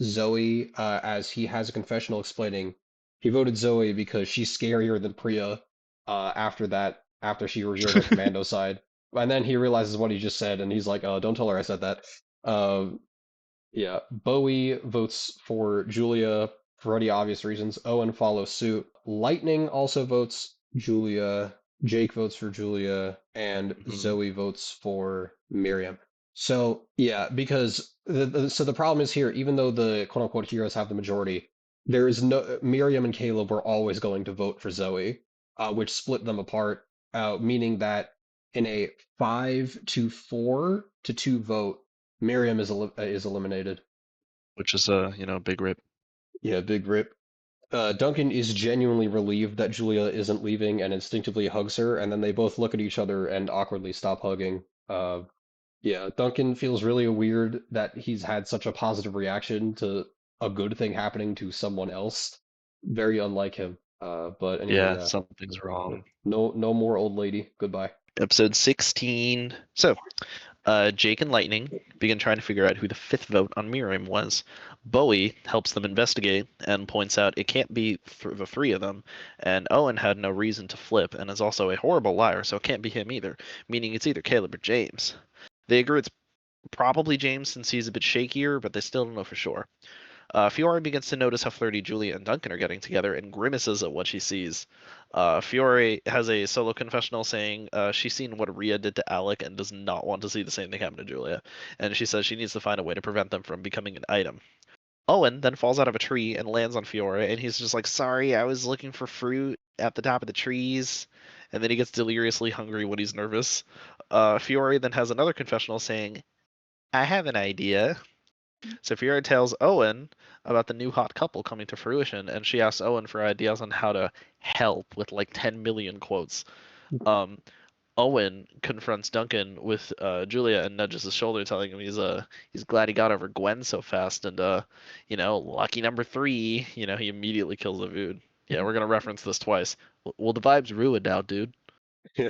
Zoe, as he has a confessional explaining he voted Zoe because she's scarier than Priya. After she revealed her commando side, and then he realizes what he just said, and he's like, "Oh, don't tell her I said that." Um, yeah, Bowie votes for Julia for already obvious reasons. Owen follows suit. Lightning also votes Julia. Jake votes for Julia, and Mhm. Zoe votes for Miriam. So yeah, because the problem is here, even though the quote unquote heroes have the majority, there is no Miriam and Caleb were always going to vote for Zoe, which split them apart, meaning that in a 5-4-2 vote, Miriam is eliminated. Which is a, big rip. Yeah, big rip. Duncan is genuinely relieved that Julia isn't leaving and instinctively hugs her, and then they both look at each other and awkwardly stop hugging. Yeah, Duncan feels really weird that he's had such a positive reaction to a good thing happening to someone else. Very unlike him. But anyway, Yeah, yeah. something's wrong. No more old lady. Goodbye. Episode 16. So, Jake and Lightning begin trying to figure out who the fifth vote on Miriam was. Bowie helps them investigate and points out it can't be the three of them, and Owen had no reason to flip and is also a horrible liar, so it can't be him either, meaning it's either Caleb or James. They agree it's probably James since he's a bit shakier, but they still don't know for sure. Fiore begins to notice how flirty Julia and Duncan are getting together and grimaces at what she sees. Fiore has a solo confessional saying she's seen what Rhea did to Alec and does not want to see the same thing happen to Julia. And she says she needs to find a way to prevent them from becoming an item. Owen then falls out of a tree and lands on Fiore, and he's just like, "Sorry, I was looking for fruit at the top of the trees." And then he gets deliriously hungry when he's nervous. Fiore then has another confessional saying, "I have an idea." So Fiora tells Owen about the new hot couple coming to fruition, and she asks Owen for ideas on how to help with like 10 million quotes. Um, Owen confronts Duncan with Julia and nudges his shoulder, telling him he's glad he got over Gwen so fast, and lucky number three. He immediately kills the dude. Yeah, we're gonna reference this twice. Well, the vibe's ruined now, dude. Yeah,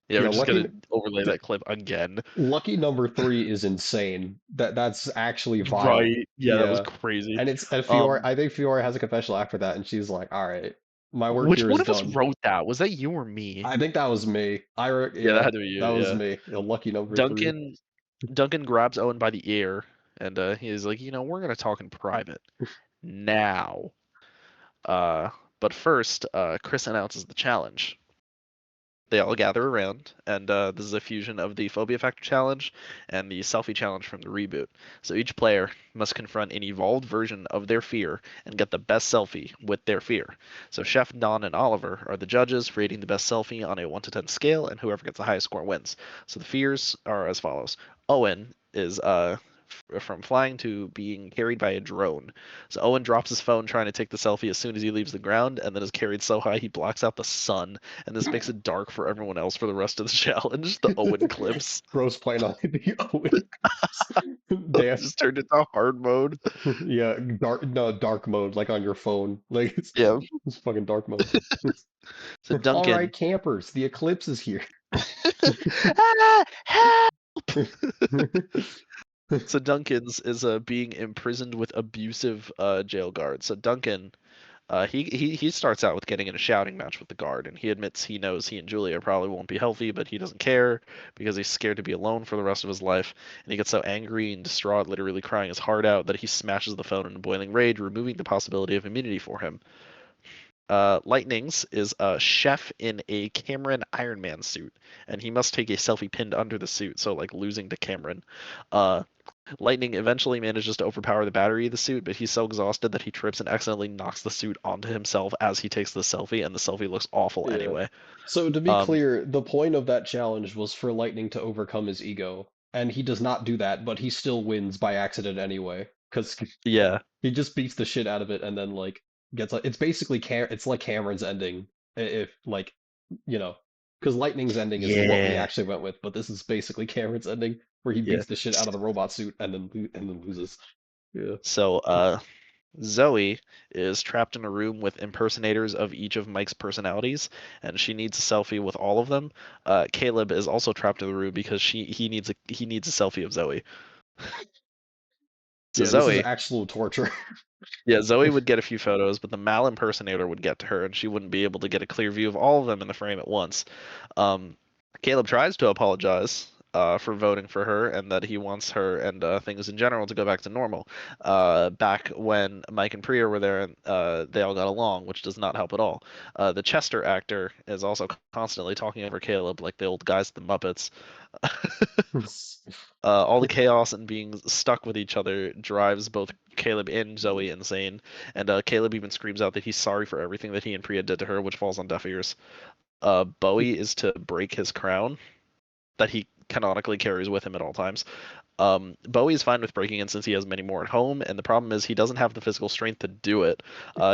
Yeah, we're yeah. just gonna overlay that clip again. Lucky number three is insane. That's actually vile. Right? Yeah, that was Yeah. crazy. And Fiore, Um, I think Fiore has a confessional after that, and she's like, "All right, my work which here one is of us done." wrote that? Was that you or me? I think that was me. Yeah, that Yeah, had to be you. that was Yeah. me. A lucky number three. Duncan Duncan grabs Owen by the ear and he's like, we're gonna talk in private now. Uh, but first, Chris announces the challenge. They all gather around, and this is a fusion of the Phobia Factor challenge and the Selfie challenge from the reboot. So each player must confront an evolved version of their fear and get the best selfie with their fear. So Chef, Don, and Oliver are the judges, rating the best selfie on a 1 to 10 scale, and whoever gets the highest score wins. So the fears are as follows. Owen is from flying to being carried by a drone. So Owen drops his phone trying to take the selfie as soon as he leaves the ground, and then is carried so high he blocks out the sun, and this makes it dark for everyone else for the rest of the challenge. The Owen clips Gross playing on the Owen. Damn. just turned into hard mode. Yeah, dark mode, like on your phone. Like Yeah. it's fucking dark mode. So All right, Duncan. campers, the eclipse is here. Ah, so Duncan's is being imprisoned with abusive jail guards. So Duncan. He starts out with getting in a shouting match with the guard, and he admits he knows he and Julia probably won't be healthy, but he doesn't care because he's scared to be alone for the rest of his life. And he gets so angry and distraught, literally crying his heart out, that he smashes the phone in a boiling rage, removing the possibility of immunity for him. Lightning's is a chef in a Cameron Iron Man suit, and he must take a selfie pinned under the suit, so like losing to Cameron. Uh, Lightning eventually manages to overpower the battery of the suit, but he's so exhausted that he trips and accidentally knocks the suit onto himself as he takes the selfie, and the selfie looks awful Yeah. anyway. So to be Um, clear, the point of that challenge was for Lightning to overcome his ego, and he does not do that, but he still wins by accident anyway, because yeah, he just beats the shit out of it and then like gets like it's basically it's like Cameron's ending if like you know because Lightning's ending is what we yeah, actually went with, but this is basically Cameron's ending where he yeah. beats the shit out of the robot suit and then loses. Yeah. So, Zoe is trapped in a room with impersonators of each of Mike's personalities, and she needs a selfie with all of them. Caleb is also trapped in the room because he needs a selfie of Zoe. So Yeah, this is Zoe, actual torture. yeah, Zoe would get a few photos, but the Mal impersonator would get to her, and she wouldn't be able to get a clear view of all of them in the frame at once. Um, Caleb tries to apologize for voting for her and that he wants her and things in general to go back to normal. Back when Mike and Priya were there, they all got along, which does not help at all. The Chester actor is also constantly talking over Caleb like the old guys at the Muppets. All the chaos and being stuck with each other drives both Caleb and Zoe insane, and Caleb even screams out that he's sorry for everything that he and Priya did to her, which falls on deaf ears. Bowie is to break his crown that he canonically carries with him at all times. Bowie is fine with breaking it since he has many more at home, and the problem is he doesn't have the physical strength to do it.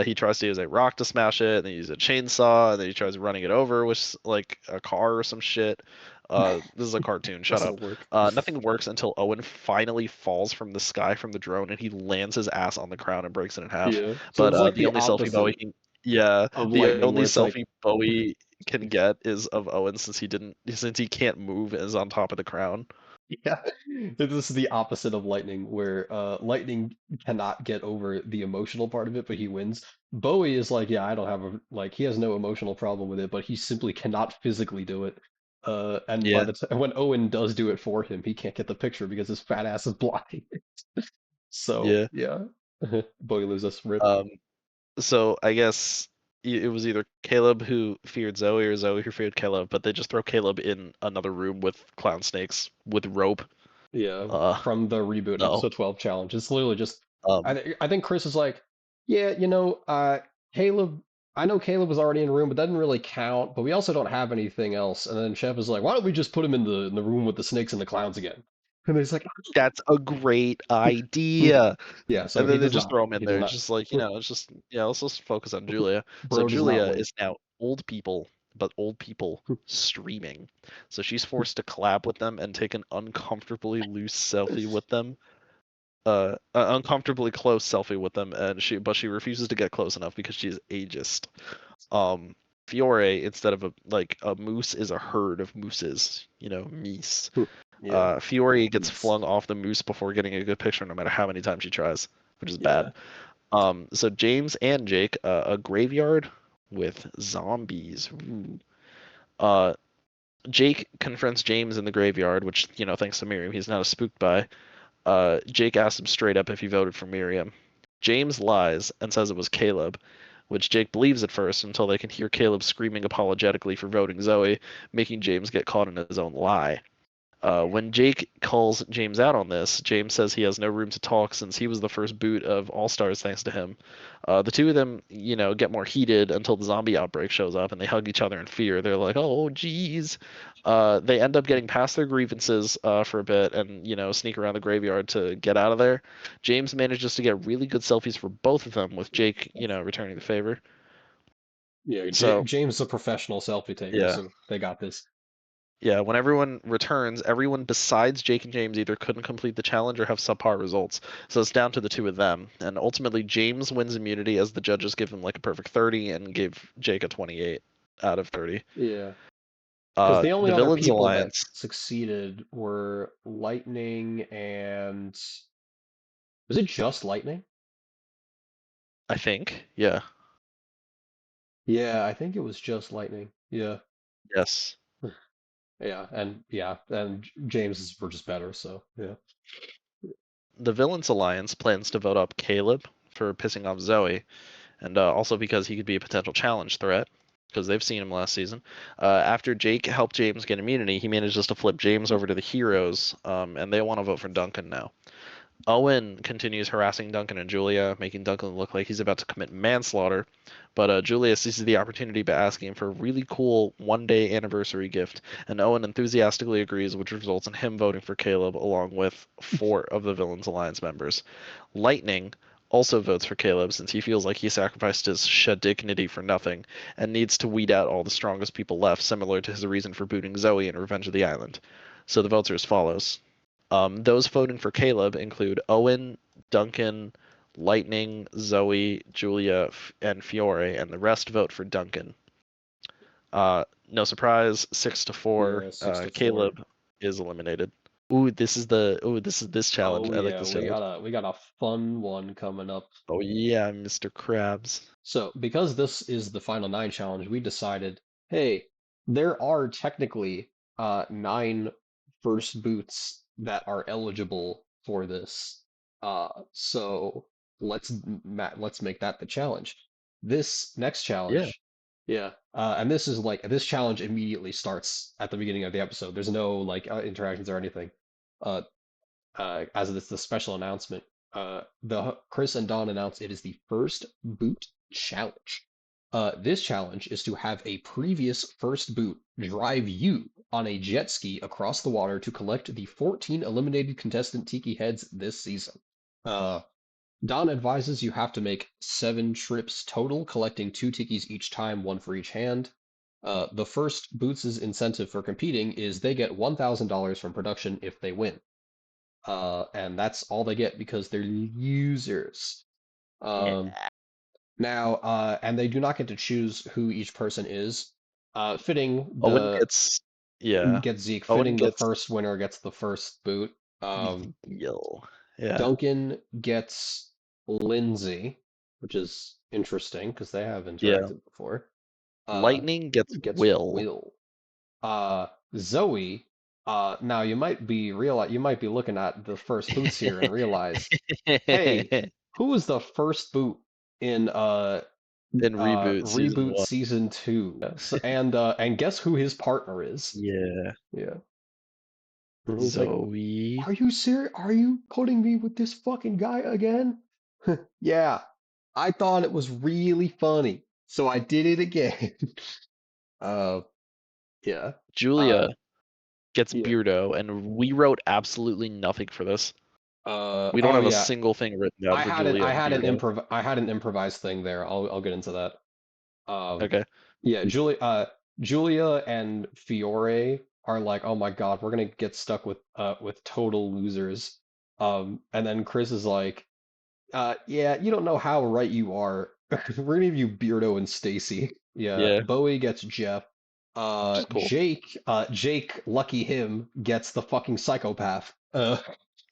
He tries to use a rock to smash it, and then he uses a chainsaw, and then he tries running it over with like a car or some shit. This is a cartoon. Shut Doesn't up. work. Nothing works until Owen finally falls from the sky from the drone, and he lands his ass on the crown and breaks it in half. Yeah. So But it's like the the only selfie Bowie opposite can, yeah, of the Lightning, only where it's like selfie Bowie can get is of Owen since he can't move and is on top of the crown. yeah, this is the opposite of Lightning, where Lightning cannot get over the emotional part of it, but he wins. Bowie is like, yeah, I don't have a like he has no emotional problem with it, but he simply cannot physically do it. And by Yeah, the time when Owen does do it for him, he can't get the picture because his fat ass is blocking it. So yeah. yeah, Bowie loses. Rip. Um, so I guess it was either Caleb who feared Zoe or Zoe who feared Caleb, but they just throw Caleb in another room with clown snakes with rope. Yeah, Uh, from the reboot no. episode 12 challenge. It's literally just Um, I think Chris is like, yeah, Caleb I know Caleb was already in the room, but that didn't really count, but we also don't have anything else. And then Chef is like, why don't we just put him in the room with the snakes and the clowns again? And he's like, that's a great idea. yeah, so And he then they does just not. throw him in He does there, not. just like, it's just, let's just focus on Julia. So Bro does not Julia win. is now old people, but old people streaming. So she's forced to collab with them and take an uncomfortably loose selfie with them. Uncomfortably close selfie with them, and she refuses to get close enough because she's ageist. Um, Fiore, instead of a moose, is a herd of mooses. Meese. Yeah. Fiore gets Yes. flung off the moose before getting a good picture, no matter how many times she tries, which is bad. Yeah. So James and Jake, a graveyard with zombies. Ooh. Uh, Jake confronts James in the graveyard, which, thanks to Miriam, he's not as spooked by. Jake asks him straight up if he voted for Miriam. James lies and says it was Caleb, which Jake believes at first until they can hear Caleb screaming apologetically for voting Zoe, making James get caught in his own lie. When Jake calls James out on this, James says he has no room to talk since he was the first boot of All Stars thanks to him. The two of them, get more heated until the zombie outbreak shows up and they hug each other in fear. They're like, oh, geez. They end up getting past their grievances for a bit and, sneak around the graveyard to get out of there. James manages to get really good selfies for both of them with Jake, returning the favor. Yeah, So, James is a professional selfie taker, yeah. so they got this. Yeah, when everyone returns, everyone besides Jake and James either couldn't complete the challenge or have subpar results. So it's down to the two of them. And ultimately, James wins immunity as the judges give him like a perfect 30 and gave Jake a 28 out of 30. Yeah. Because the only The other Villains people that Alliance, succeeded were Lightning and was it just Lightning? I think. Yeah. Yeah, I think it was just Lightning. Yeah. Yes. Yeah, and James were just better, so yeah. The Villains Alliance plans to vote up Caleb for pissing off Zoe, and also because he could be a potential challenge threat, because they've seen him last season. After Jake helped James get immunity, he manages to flip James over to the heroes, and they want to vote for Duncan now. Owen continues harassing Duncan and Julia, making Duncan look like he's about to commit manslaughter. But Julia seizes the opportunity by asking for a really cool one-day anniversary gift, and Owen enthusiastically agrees, which results in him voting for Caleb along with 4 of the Villains Alliance members. Lightning also votes for Caleb since he feels like he sacrificed his dignity for nothing and needs to weed out all the strongest people left, similar to his reason for booting Zoe in Revenge of the Island. So the votes are as follows. Those voting for Caleb include Owen, Duncan, Lightning, Zoe, Julia, and Fiore, and the rest vote for Duncan. No surprise, 6-4. Yeah, 6-4. Caleb is eliminated. This is this challenge. Oh I like yeah, this we challenge. got a fun one coming up. Oh yeah, Mr. Krabs. So because this is the final 9 challenge, we decided, hey, there are technically 9 first boots that are eligible for this. So let's make that the challenge. This next Yeah. challenge, yeah, and this is like this challenge immediately starts at the beginning of the episode. There's no like interactions or anything. Uh, as it's the special announcement, the Chris and Don announced it is the first boot challenge. This challenge is to have a previous first boot drive you on a jet ski across the water to collect the 14 eliminated contestant Tiki heads this season. Don advises you have to make 7 trips total, collecting 2 Tikis each time, 1 for each hand. The first boots' incentive for competing is they get $1,000 from production if they win. And that's all they get because they're users. Yeah. Now, and they do not get to choose who each person is. Fitting Owen the gets yeah. gets Zeke. Owen Fitting the gets first winner gets the first boot. Yo. Yeah. Duncan gets Lindsay, which is interesting because they have Yeah. interacted before. Lightning gets Gets Will. Will. Zoe. Now you might be looking at the first boots here and realize, hey, who was the first boot in In Reboot Season Reboot 1. Season 2? And guess who his partner is? Yeah. Yeah. And he's like, Zoe. are you serious? Are you putting me with this fucking guy again? Yeah. I thought it was really funny, so I did it again. uh yeah. Julia Uh gets yeah. Beardo, and we wrote absolutely nothing for this. We don't Oh have a yeah. single thing written down for Julia and Beardo. I had an improvised thing there. I'll get into that. Okay. Yeah, Julia and Fiore are like, oh my God, we're gonna get stuck with total losers. And then Chris is like, yeah, you don't know how right you are. We're gonna give you Beardo and Stacy. Yeah, Yeah. Bowie gets Jeff. Which is cool. Jake, lucky him, gets the fucking psychopath. Uh,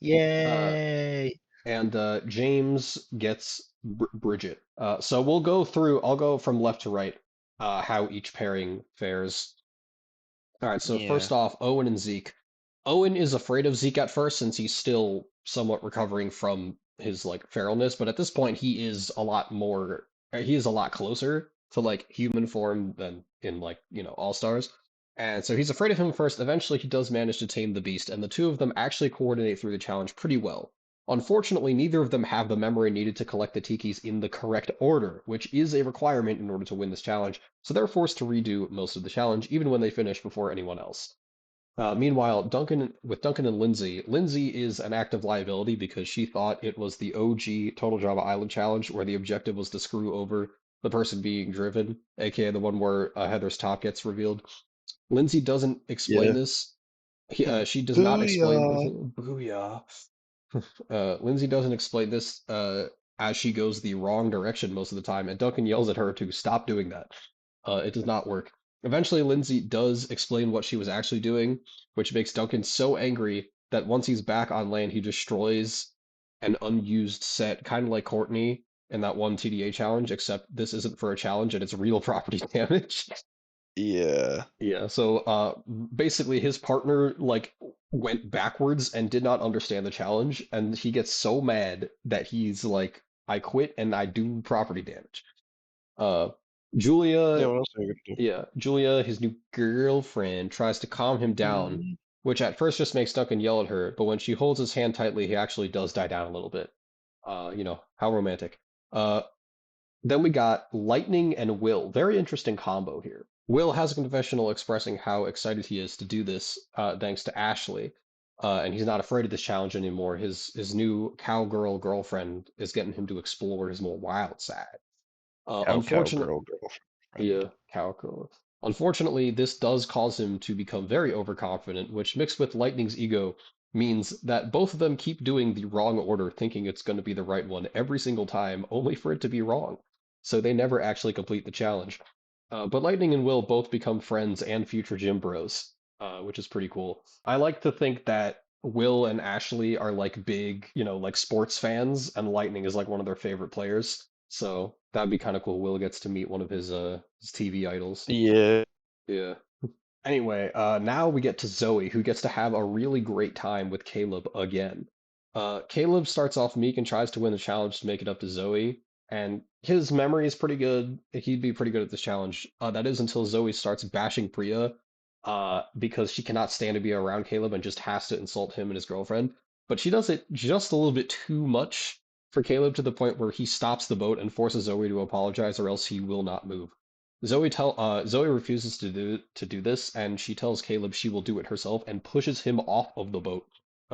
Yay. and James gets Bridget. So we'll go through. I'll go from left to right. How each pairing fares. All right. So Yeah. first off, Owen and Zeke. Owen is afraid of Zeke at first since he's still somewhat recovering from his like feralness, but at this point he is a lot more. He is a lot closer to like human form than in like All Stars. And so he's afraid of him first. Eventually, he does manage to tame the beast, and the two of them actually coordinate through the challenge pretty well. Unfortunately, neither of them have the memory needed to collect the tikis in the correct order, which is a requirement in order to win this challenge, so they're forced to redo most of the challenge, even when they finish before anyone else. Meanwhile, Duncan and Lindsay, Lindsay is an active liability because she thought it was the OG Total Drama Island challenge where the objective was to screw over the person being driven, aka the one where Heather's top gets revealed. Lindsay doesn't explain Yeah. this. She does not explain this. Booyah. Booyah. Lindsay doesn't explain this as she goes the wrong direction most of the time, and Duncan yells at her to stop doing that. It does not work. Eventually, Lindsay does explain what she was actually doing, which makes Duncan so angry that once he's back on land, he destroys an unused set, kind of like Courtney in that one TDA challenge, except this isn't for a challenge and it's real property damage. Yeah. Yeah, so basically his partner like went backwards and did not understand the challenge, and he gets so mad that he's like, I quit and I do property damage. Uh, Yeah, Julia, what else are you gonna yeah, Julia, his new girlfriend, tries to calm him down, do? which at first just makes Duncan yell at her, but when she holds his hand tightly, he actually does die down a little bit. How romantic. Uh, then we got Lightning and Will. Very interesting combo here. Will has a confessional expressing how excited he is to do this, thanks to Ashley. And he's not afraid of this challenge anymore. His new cowgirl girlfriend is getting him to explore his more wild side. Cow Unfortunately, girl girlfriend. yeah, cowgirl. Unfortunately, this does cause him to become very overconfident, which mixed with Lightning's ego means that both of them keep doing the wrong order, thinking it's going to be the right one every single time, only for it to be wrong. So they never actually complete the challenge. But Lightning and Will both become friends and future gym bros, which is pretty cool. I like to think that Will and Ashley are like big, like sports fans, and Lightning is like one of their favorite players. So that'd be kind of cool. Will gets to meet one of his TV idols. Yeah. Yeah. Anyway, now we get to Zoe, who gets to have a really great time with Caleb again. Caleb starts off meek and tries to win the challenge to make it up to Zoe, and his memory is pretty good. He'd be pretty good at this challenge. That is until Zoe starts bashing Priya, because she cannot stand to be around Caleb and just has to insult him and his girlfriend. But she does it just a little bit too much for Caleb to the point where he stops the boat and forces Zoe to apologize, or else he will not move. Zoe refuses to do this, and she tells Caleb she will do it herself and pushes him off of the boat.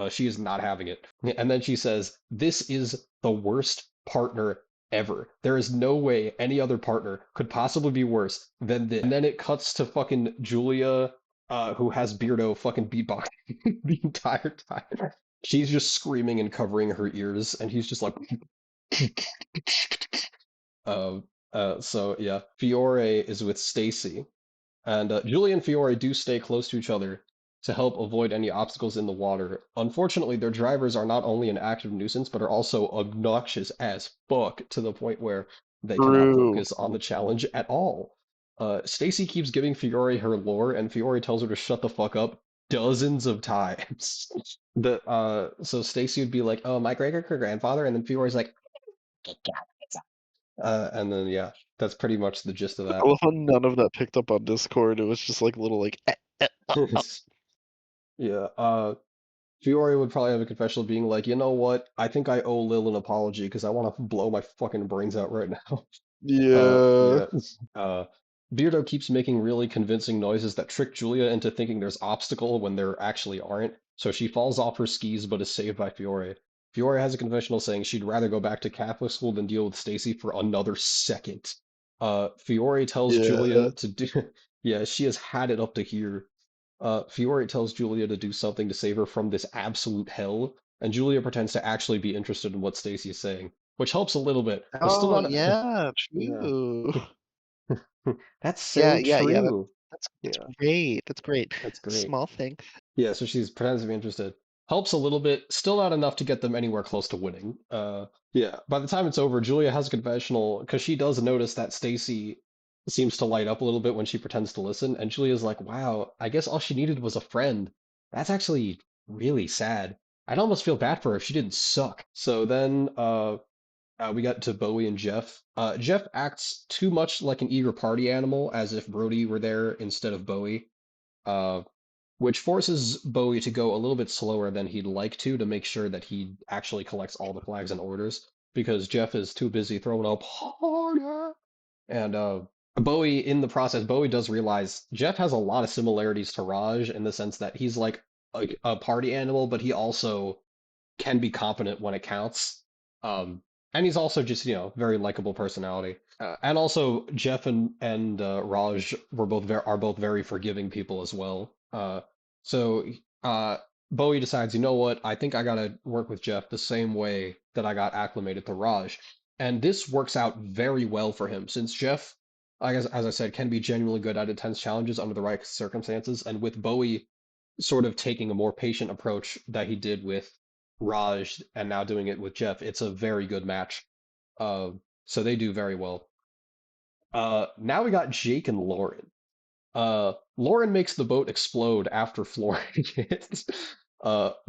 She is not having it. And then she says, "This is the worst partner ever. There is no way any other partner could possibly be worse than this." And then it cuts to fucking Julia, who has Beardo fucking beatboxing the entire time. She's just screaming and covering her ears, and he's just like, uh, so yeah, Fiore is with Stacy, and Julie and Fiore do stay close to each other to help avoid any obstacles in the water. Unfortunately, their drivers are not only an active nuisance, but are also obnoxious as fuck to the point where they cannot True. focus on the challenge at all. Stacy keeps giving Fiore her lore, and Fiore tells her to shut the fuck up dozens of times. So Stacy would be like, "Oh, my great great grandfather," and then Fiore's like, and then yeah, that's pretty much the gist of I that. love how none of that picked up on Discord. It was just like little like Yeah, Fiore would probably have a confessional being like, you know what? I think I owe Lil an apology because I want to blow my fucking brains out right now. Yeah. Yeah. Uh, Beardo keeps making really convincing noises that trick Julia into thinking there's obstacle when there actually aren't. So she falls off her skis but is saved by Fiore. Fiore has a confessional saying she'd rather go back to Catholic school than deal with Stacy for another second. Fiore tells Yeah. Julia to do, yeah, she has had it up to here. Fiore tells Julia to do something to save her from this absolute hell, and Julia pretends to actually be interested in what Stacy is saying, which helps a little bit, but still Oh not. yeah, Yeah. true. That's Yeah, so yeah, yeah. true. That's Yeah, great. That's great. that's great. Small thing. Yeah, so she's pretends to be interested. Helps a little bit, still not enough to get them anywhere close to winning. Yeah, by the time it's over, Julia has a confessional because she does notice that Stacy seems to light up a little bit when she pretends to listen, and Julia's like, "Wow, I guess all she needed was a friend." That's actually really sad. I'd almost feel bad for her if she didn't suck. So then, we got to Bowie and Jeff. Jeff acts too much like an eager party animal, as if Brody were there instead of Bowie. Uh, which forces Bowie to go a little bit slower than he'd like to make sure that he actually collects all the flags and orders because Jeff is too busy throwing up harder. And Bowie, in the process, Bowie does realize Jeff has a lot of similarities to Raj in the sense that he's like a party animal, but he also can be competent when it counts. Um, and he's also just, very likable personality. And also Jeff and Raj are both very forgiving people as well. So uh, Bowie decides, you know what? I think I gotta work with Jeff the same way that I got acclimated to Raj, and this works out very well for him since Jeff, I guess, as I said, can be genuinely good at intense challenges under the right circumstances, and with Bowie sort of taking a more patient approach that he did with Raj and now doing it with Jeff, it's a very good match. Uh, so they do very well. Now we got Jake and Lauren. Lauren makes the boat explode after flooring it,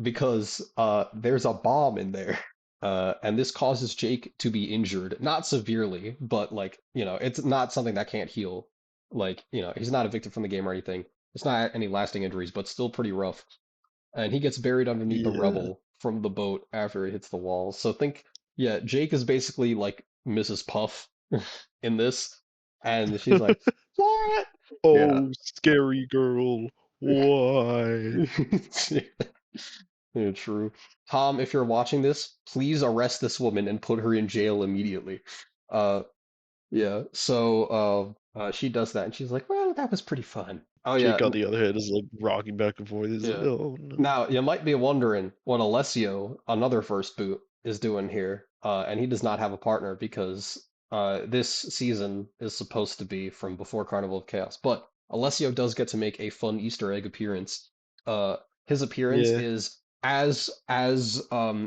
because there's a bomb in there. And this causes Jake to be injured, not severely, but like, it's not something that can't heal. Like, he's not evicted from the game or anything. It's not any lasting injuries, but still pretty rough. And he gets buried underneath the Yeah. rubble from the boat after it hits the wall. So think, yeah, Jake is basically like Mrs. Puff in this, and she's like, "What?" Yeah. Oh, scary girl. Why? Yeah, true. Tom, if you're watching this, please arrest this woman and put her in jail immediately. Uh, yeah. So, she does that, and she's like, "Well, that was pretty fun." Oh yeah, Jake, on the other hand, is like rocking back and forth. He's like, yeah. oh no. Now, you might be wondering what Alessio, another first boot, is doing here. And he does not have a partner because this season is supposed to be from before Carnival of Chaos. But Alessio does get to make a fun Easter egg appearance. Uh, his appearance Yeah. is as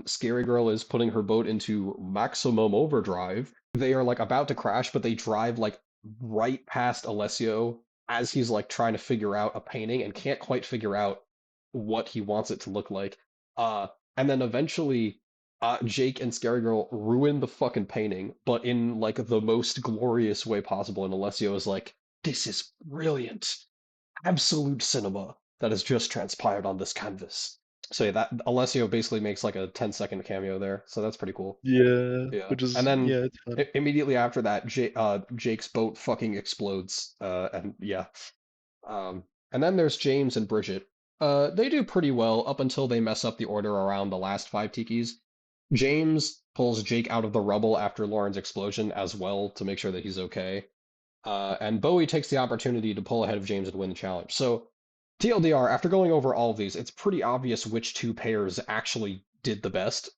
Scary Girl is putting her boat into maximum overdrive. They are like about to crash, but they drive like right past Alessio as he's like trying to figure out a painting and can't quite figure out what he wants it to look like. Uh, and then eventually, Jake and Scary Girl ruin the fucking painting, but in like the most glorious way possible. And Alessio is like, "This is brilliant, absolute cinema that has just transpired on this canvas." So yeah, that Alessio basically makes like a 10-second cameo there, so that's pretty cool. Yeah. Yeah, Which and is, then yeah, it's fun. immediately after that, Jake's boat fucking explodes. And yeah, and then there's James and Bridget. They do pretty well up until they mess up the order around the last five tikis. James pulls Jake out of the rubble after Lauren's explosion as well to make sure that he's okay. And Bowie takes the opportunity to pull ahead of James and win the challenge. So, TLDR, after going over all of these, it's pretty obvious which two pairs actually did the best,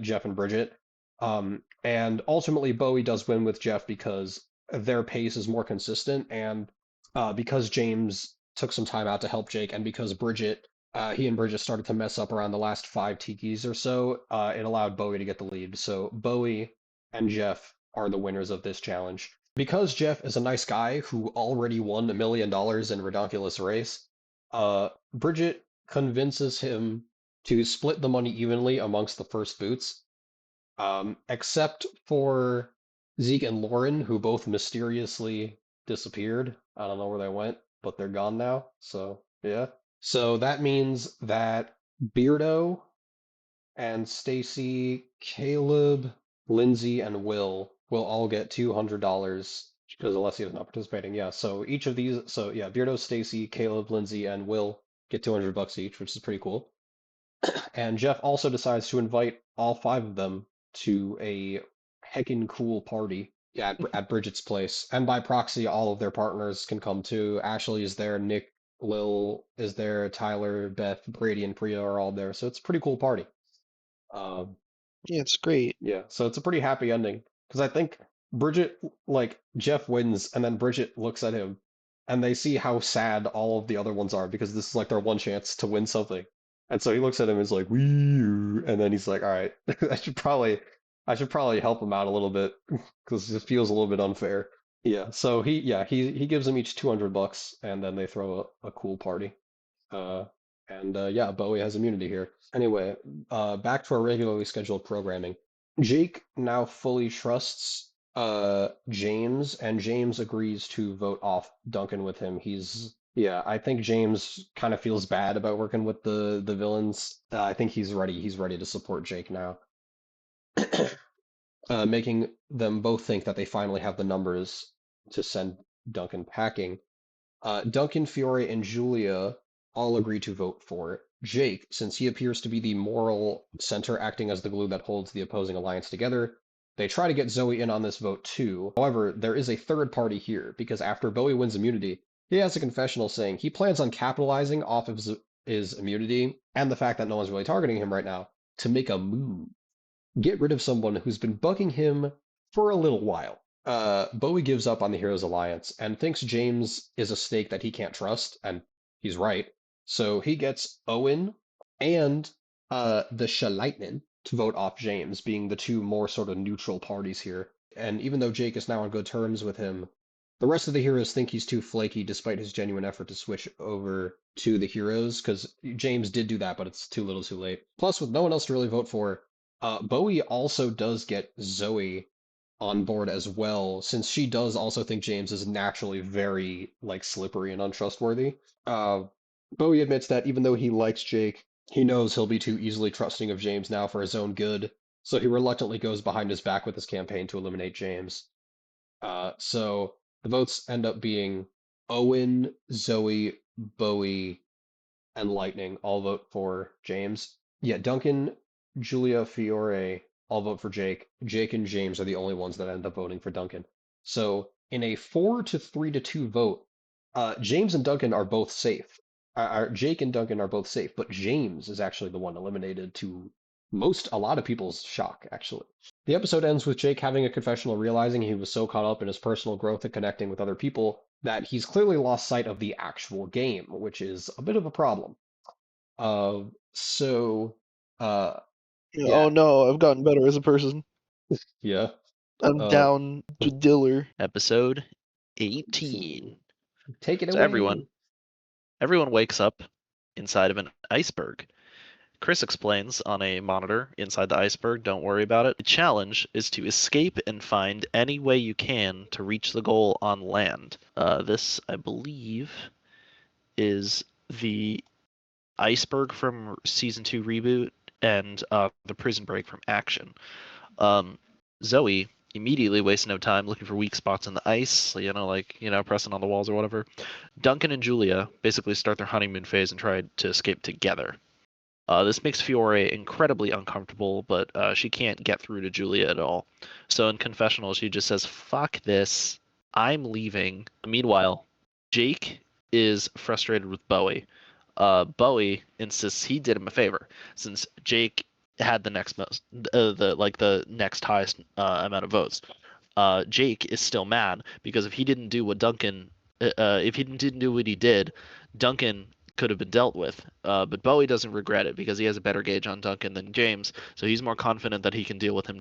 Jeff and Bridget. And ultimately, Bowie does win with Jeff because their pace is more consistent, and because James took some time out to help Jake, and because he and Bridget started to mess up around the last five tikis or so, it allowed Bowie to get the lead. So Bowie and Jeff are the winners of this challenge. Because Jeff is a nice guy who already won $1 million in Redonkulous Race, Bridget convinces him to split the money evenly amongst the first boots, except for Zeke and Lauren, who both mysteriously disappeared. I don't know where they went, but they're gone now. So, yeah. So that means that Beardo and Stacy, Caleb, Lindsay, and Will all get $200 because Alessia's not participating. Yeah, so each of these, so yeah, Beardo, Stacy, Caleb, Lindsay, and Will get $200 each, which is pretty cool. And Jeff also decides to invite all five of them to a heckin' cool party, yeah, at Bridget's place. And by proxy, all of their partners can come too. Ashley is there, Nick, Lil is there, Tyler, Beth, Brady, and Priya are all there. So it's a pretty cool party. Um, Yeah, it's great. yeah, so it's a pretty happy ending because I think Bridget, like Jeff wins, and then Bridget looks at him, and they see how sad all of the other ones are because this is like their one chance to win something. And so he looks at him and is like, "Wee," and then he's like, "All right, I should probably help him out a little bit because it feels a little bit unfair." Yeah, so he gives them each $200, and then they throw a cool party. Uh, and yeah, Bowie has immunity here. Anyway, back to our regularly scheduled programming. Jake now fully trusts James, and James agrees to vote off Duncan with him. Yeah, I think James kind of feels bad about working with the villains. I think he's ready. He's ready to support Jake now, making them both think that they finally have the numbers to send Duncan packing. Duncan, Fiore, and Julia all agree to vote for Jake, since he appears to be the moral center acting as the glue that holds the opposing alliance together. They try to get Zoe in on this vote too. However, there is a third party here, because after Bowie wins immunity, he has a confessional saying he plans on capitalizing off of his immunity and the fact that no one's really targeting him right now to make a move. Get rid of someone who's been bugging him for a little while. Bowie gives up on the Heroes Alliance and thinks James is a stake that he can't trust, and he's right. So he gets Owen and the Shalaitnin to vote off James, being the two more sort of neutral parties here. And even though Jake is now on good terms with him, the rest of the heroes think he's too flaky despite his genuine effort to switch over to the heroes, because James did do that, but it's too little too late. Plus, with no one else to really vote for, Bowie also does get Zoe on board as well, since she does also think James is naturally very like slippery and untrustworthy. Uh, Bowie admits that even though he likes Jake, he knows he'll be too easily trusting of James now for his own good, so he reluctantly goes behind his back with his campaign to eliminate James. So the votes end up being Owen, Zoe, Bowie, and Lightning all vote for James. Yeah, Duncan, Julia, Fiore all vote for Jake. Jake and James are the only ones that end up voting for Duncan. So in a 4 to 3 to 2 vote, James and Duncan are both safe. Jake and Duncan are both safe, but James is actually the one eliminated to a lot of people's shock, actually. The episode ends with Jake having a confessional, realizing he was so caught up in his personal growth and connecting with other people that he's clearly lost sight of the actual game, which is a bit of a problem. Uh, so, uh, Oh yeah, no, I've gotten better as a person. yeah. I'm Uh, down to Diller. Episode 18. Take it So away. everyone wakes up inside of an iceberg. Chris explains on a monitor inside the iceberg, don't worry about it. The challenge is to escape and find any way you can to reach the goal on land. This, I believe, is the iceberg from season 2 reboot and the prison break from Action. Zoe immediately wastes no time looking for weak spots in the ice, pressing on the walls or whatever. Duncan and Julia basically start their honeymoon phase and try to escape together. This makes Fiore incredibly uncomfortable, but she can't get through to Julia at all. So in confessional, she just says, "Fuck this, I'm leaving." Meanwhile, Jake is frustrated with Bowie. Bowie insists he did him a favor, since Jake had the next most, the next highest amount of votes. Jake is still mad because if he didn't do what if he didn't do what he did, Duncan could have been dealt with. But Bowie doesn't regret it because he has a better gauge on Duncan than James, so he's more confident that he can deal with him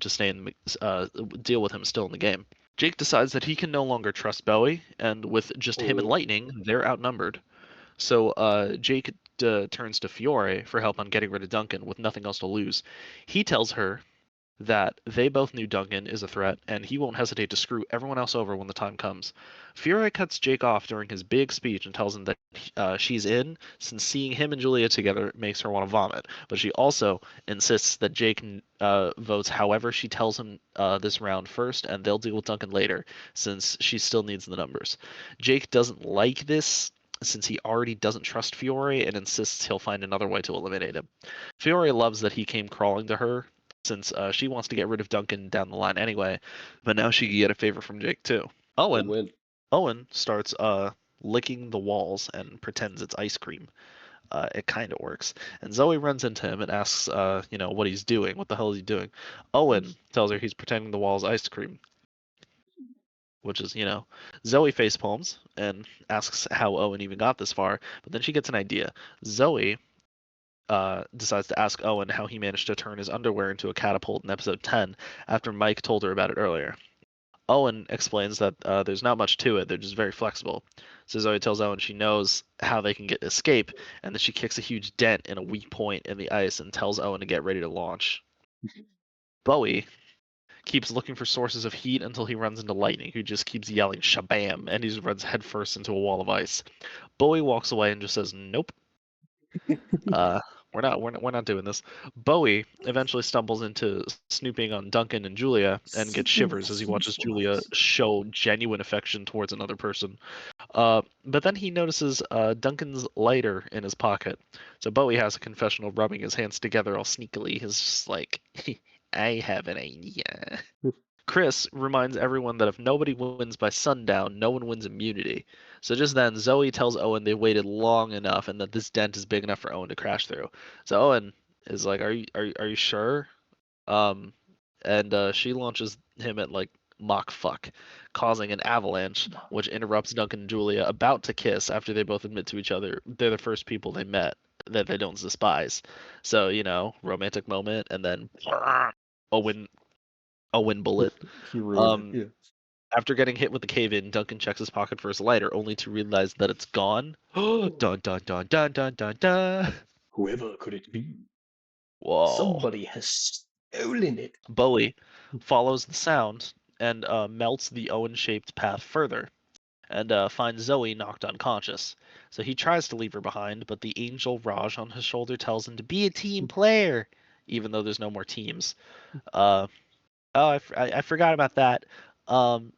deal with him still in the game. Jake decides that he can no longer trust Bowie, and with just him and Lightning, they're outnumbered. So Jake turns to Fiore for help on getting rid of Duncan with nothing else to lose. He tells her that they both knew Duncan is a threat, and he won't hesitate to screw everyone else over when the time comes. Fiore cuts Jake off during his big speech and tells him that she's in, since seeing him and Julia together makes her want to vomit. But she also insists that Jake votes however she tells him this round first, and they'll deal with Duncan later, since she still needs the numbers. Jake doesn't like this, since he already doesn't trust Fiore and insists he'll find another way to eliminate him. Fiore loves that he came crawling to her, since she wants to get rid of Duncan down the line anyway, but now she can get a favor from Jake too. Owen starts licking the walls and pretends it's ice cream. It kind of works. And Zoe runs into him and asks, what he's doing. What the hell is he doing? Owen tells her he's pretending the wall's ice cream, which is, Zoe facepalms and asks how Owen even got this far, but then she gets an idea. Zoe decides to ask Owen how he managed to turn his underwear into a catapult in episode 10 after Mike told her about it earlier. Owen explains that there's not much to it, they're just very flexible. So Zoe tells Owen she knows how they can escape, and that she kicks a huge dent in a weak point in the ice and tells Owen to get ready to launch. Bowie keeps looking for sources of heat until he runs into Lightning, who just keeps yelling "shabam," and he just runs headfirst into a wall of ice. Bowie walks away and just says, "Nope." We're not doing this. Bowie eventually stumbles into snooping on Duncan and Julia and gets shivers as he watches Julia show genuine affection towards another person. But then he notices Duncan's lighter in his pocket. So Bowie has a confessional rubbing his hands together all sneakily. He's just like, I have an idea. Chris reminds everyone that if nobody wins by sundown, no one wins immunity. So just then, Zoe tells Owen they waited long enough and that this dent is big enough for Owen to crash through. So Owen is like, "Are you sure?" And she launches him at like Mach fuck, causing an avalanche, which interrupts Duncan and Julia about to kiss after they both admit to each other they're the first people they met that they don't despise. So romantic moment, and then Owen bullet. He ruined it. After getting hit with the cave-in, Duncan checks his pocket for his lighter, only to realize that it's gone. Dun dun dun dun dun dun dun. Whoever could it be? Whoa. Somebody has Stolen it. Bowie follows the sound and melts the Owen-shaped path further, and finds Zoe knocked unconscious. So he tries to leave her behind, but the angel Raj on his shoulder tells him to be a team player, even though there's no more teams. Uh, I forgot about that. Um,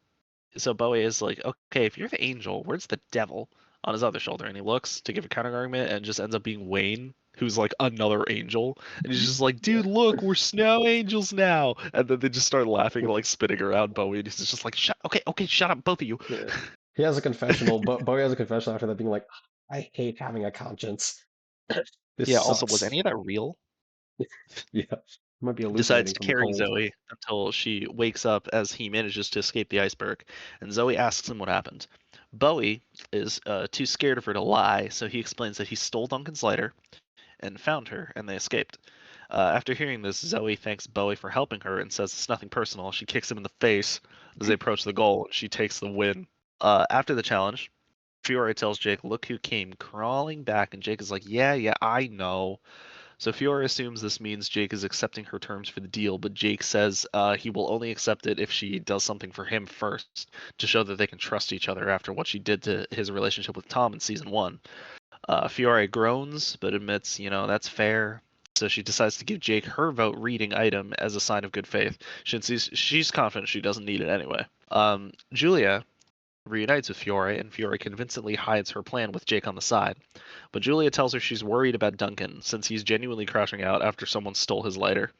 so Bowie is like, okay, if you're the angel, where's the devil on his other shoulder? And he looks to give a counter argument and just ends up being Wayne, who's like another angel. And he's just like, dude, look, we're snow angels now. And then they just start laughing and like spinning around Bowie. And he's just like, okay, shut up, both of you. Yeah. He has a confessional, but Bowie has a confessional after that being like, I hate having a conscience. This Yeah, also, was sucks. any of that real? Yeah. Might be Decides hallucinating to from the carry cold. Zoe until she wakes up as he manages to escape the iceberg, and Zoe asks him what happened. Bowie is too scared of her to lie, so he explains that he stole Duncan's lighter and found her, and they escaped. After hearing this, Zoe thanks Bowie for helping her and says it's nothing personal. She kicks him in the face as they approach the goal, and she takes the win. After the challenge, Fiore tells Jake, look who came crawling back, and Jake is like, yeah, I know. So Fiore assumes this means Jake is accepting her terms for the deal, but Jake says he will only accept it if she does something for him first to show that they can trust each other after what she did to his relationship with Tom in season 1. Fiore groans, but admits, that's fair. So she decides to give Jake her vote reading item as a sign of good faith, since she's confident she doesn't need it anyway. Julia reunites with Fiore, and Fiore convincingly hides her plan with Jake on the side. But Julia tells her she's worried about Duncan, since he's genuinely crashing out after someone stole his lighter.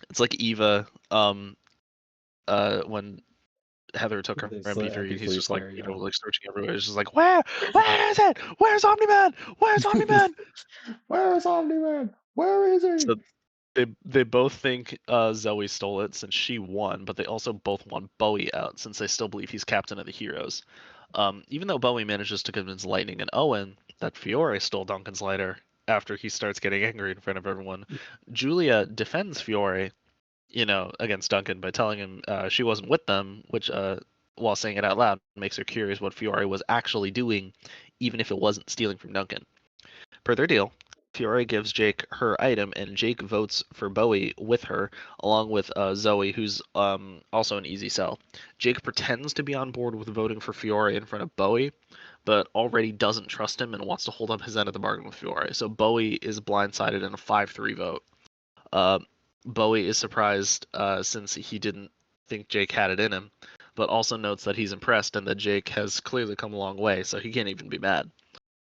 It's like Eva, when Heather took her This MP3, he's MP3 just like, player, yeah. like searching everywhere. He's just like, where is it? Where's Omni-Man? Where's Omni-Man? Where is Omni-Man? Where is he? So they both think Zoe stole it since she won, but they also both want Bowie out since they still believe he's captain of the heroes. Even though Bowie manages to convince Lightning and Owen that Fiore stole Duncan's lighter after he starts getting angry in front of everyone, Julia defends Fiore, against Duncan by telling him she wasn't with them, which, while saying it out loud, makes her curious what Fiore was actually doing, even if it wasn't stealing from Duncan. Per their deal, Fiore gives Jake her item, and Jake votes for Bowie with her, along with Zoe, who's also an easy sell. Jake pretends to be on board with voting for Fiore in front of Bowie, but already doesn't trust him and wants to hold up his end of the bargain with Fiore. So Bowie is blindsided in a 5-3 vote. Bowie is surprised since he didn't think Jake had it in him, but also notes that he's impressed and that Jake has clearly come a long way, so he can't even be mad.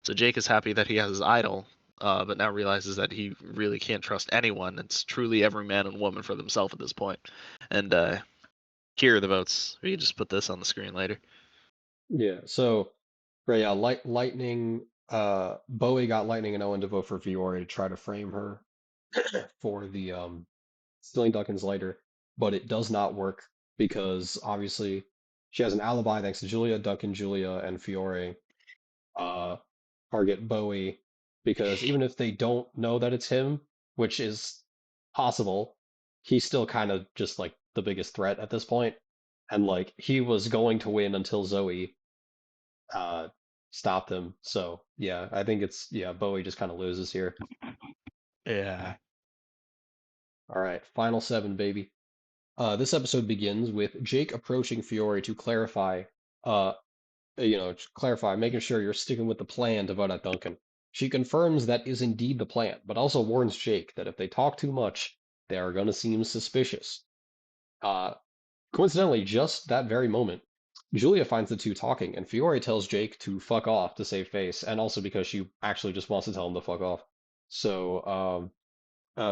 So Jake is happy that he has his idol, but now realizes that he really can't trust anyone. It's truly every man and woman for themselves at this point. And here are the votes. We can just put this on the screen later. Yeah, so, right, yeah, Lightning, Bowie got Lightning and Owen to vote for Fiore to try to frame her for the stealing Duncan's lighter, but it does not work because obviously she has an alibi thanks to Julia, Duncan, Julia, and Fiore target Bowie because even if they don't know that it's him, which is possible, he's still kind of just like the biggest threat at this point. And like he was going to win until Zoe stopped him. So yeah, I think it's Bowie just kind of loses here. Yeah. All right, final 7, baby. This episode begins with Jake approaching Fiore to clarify, making sure you're sticking with the plan to vote out Duncan. She confirms that is indeed the plan, but also warns Jake that if they talk too much, they are going to seem suspicious. Coincidentally, just that very moment, Julia finds the two talking, and Fiore tells Jake to fuck off to save face, and also because she actually just wants to tell him to fuck off. So,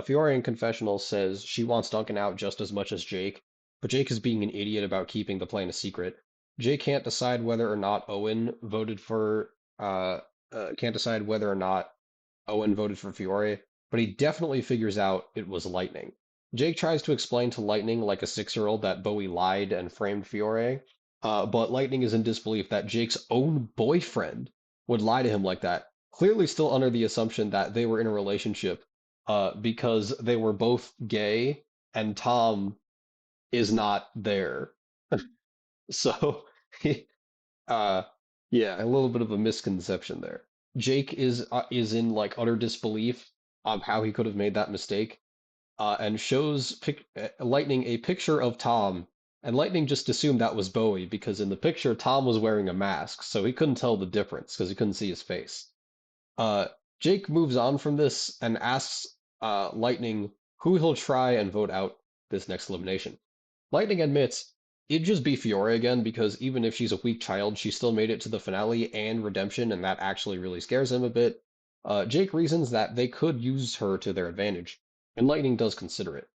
Fiore in confessional says she wants Duncan out just as much as Jake, but Jake is being an idiot about keeping the plan a secret. Jake can't decide whether or not Owen voted for Fiore, but he definitely figures out it was Lightning. Jake tries to explain to Lightning like a 6-year-old that Bowie lied and framed Fiore, but Lightning is in disbelief that Jake's own boyfriend would lie to him like that, clearly still under the assumption that they were in a relationship because they were both gay and Tom is not there. So, yeah, a little bit of a misconception there. Jake is in like utter disbelief of how he could have made that mistake. and shows Lightning a picture of Tom, and Lightning just assumed that was Bowie because in the picture Tom was wearing a mask, so he couldn't tell the difference because he couldn't see his face. Uh, Jake moves on from this and asks Lightning who he'll try and vote out this next elimination. Lightning admits it'd just be Fiore again because even if she's a weak child, she still made it to the finale and redemption, and that actually really scares him a bit. Jake reasons that they could use her to their advantage, and Lightning does consider it.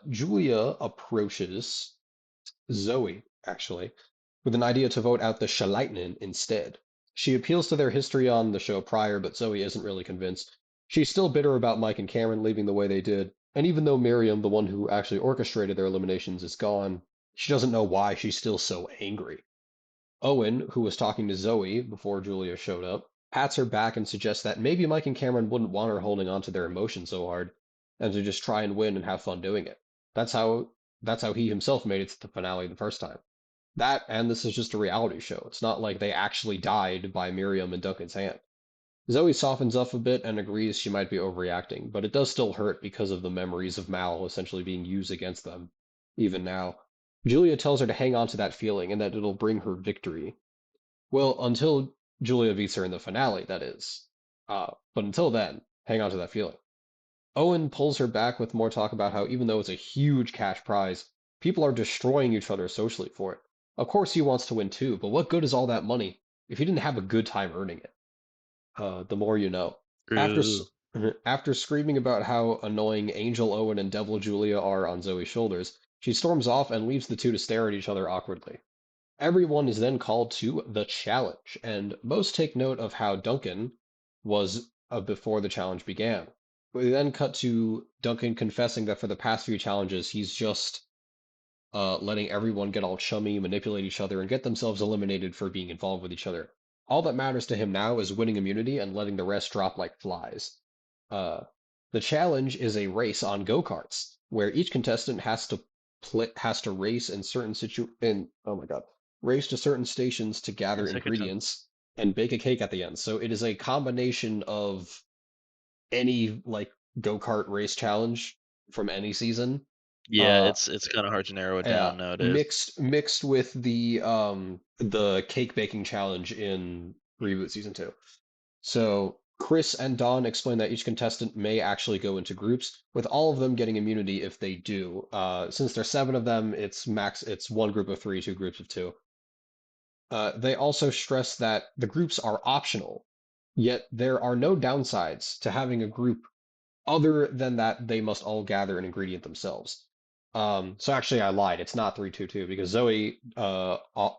Julia approaches Zoe, actually, with an idea to vote out the Shalaitnin instead. She appeals to their history on the show prior, but Zoe isn't really convinced. She's still bitter about Mike and Cameron leaving the way they did, and even though Miriam, the one who actually orchestrated their eliminations, is gone, she doesn't know why she's still so angry. Owen, who was talking to Zoe before Julia showed up, pats her back and suggests that maybe Mike and Cameron wouldn't want her holding on to their emotions so hard, and to just try and win and have fun doing it. That's how he himself made it to the finale the first time. That, and this is just a reality show. It's not like they actually died by Miriam and Duncan's hand. Zoe softens up a bit and agrees she might be overreacting, but it does still hurt because of the memories of Mal essentially being used against them, even now. Julia tells her to hang on to that feeling and that it'll bring her victory. Well, until Julia beats her in the finale, that is. But until then, hang on to that feeling. Owen pulls her back with more talk about how even though it's a huge cash prize, people are destroying each other socially for it. Of course he wants to win too, but what good is all that money if he didn't have a good time earning it? The more you know. After after screaming about how annoying Angel Owen and Devil Julia are on Zoe's shoulders, she storms off and leaves the two to stare at each other awkwardly. Everyone is then called to the challenge, and most take note of how Duncan was before the challenge began. We then cut to Duncan confessing that for the past few challenges, he's just letting everyone get all chummy, manipulate each other, and get themselves eliminated for being involved with each other. All that matters to him now is winning immunity and letting the rest drop like flies. Uh, the challenge is a race on go-karts, where each contestant has to race in race to certain stations to gather ingredients and bake a cake at the end. So it is a combination of any like go-kart race challenge from any season. Yeah, it's kind of hard to narrow it down nowadays. Mixed with the cake baking challenge in Reboot Season 2. So Chris and Dawn explain that each contestant may actually go into groups, with all of them getting immunity if they do. Since there's 7 of them, it's 1 group of 3, 2 groups of 2. They also stress that the groups are optional, yet there are no downsides to having a group other than that they must all gather an ingredient themselves. So actually I lied. It's not 3-2-2 because Zoe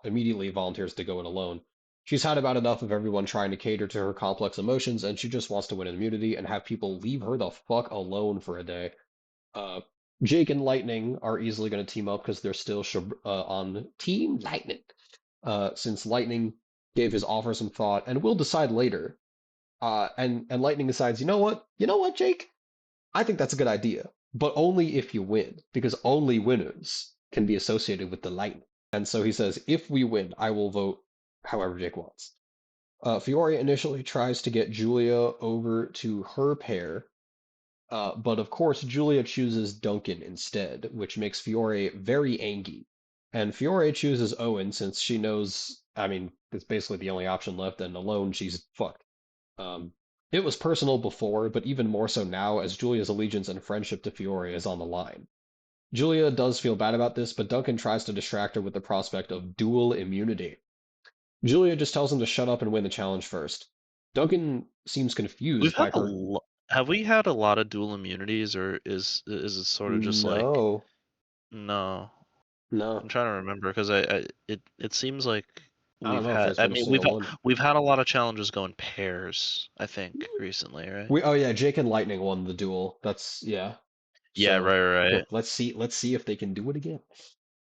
immediately volunteers to go it alone. She's had about enough of everyone trying to cater to her complex emotions, and she just wants to win immunity and have people leave her the fuck alone for a day. Jake and Lightning are easily going to team up because they're still on Team Lightning. Since Lightning gave his offer some thought, and we'll decide later. And Lightning decides, you know what, Jake? I think that's a good idea, but only if you win, because only winners can be associated with the Lightning. And so he says, if we win, I will vote however Jake wants. Fiore initially tries to get Julia over to her pair, but of course Julia chooses Duncan instead, which makes Fiore very angry. And Fiore chooses Owen since she knows, I mean, it's basically the only option left, and alone she's fucked. It was personal before, but even more so now as Julia's allegiance and friendship to Fiore is on the line. Julia does feel bad about this, but Duncan tries to distract her with the prospect of dual immunity. Julia just tells him to shut up and win the challenge first. Duncan seems confused by her. Have we had a lot of dual immunities, or is it sort of just like no? No. I'm trying to remember because it seems like we've had. I mean, we've had a lot of challenges go in pairs. I think recently, right? Jake and Lightning won the duel. That's yeah. Yeah, So, right. Let's see if they can do it again.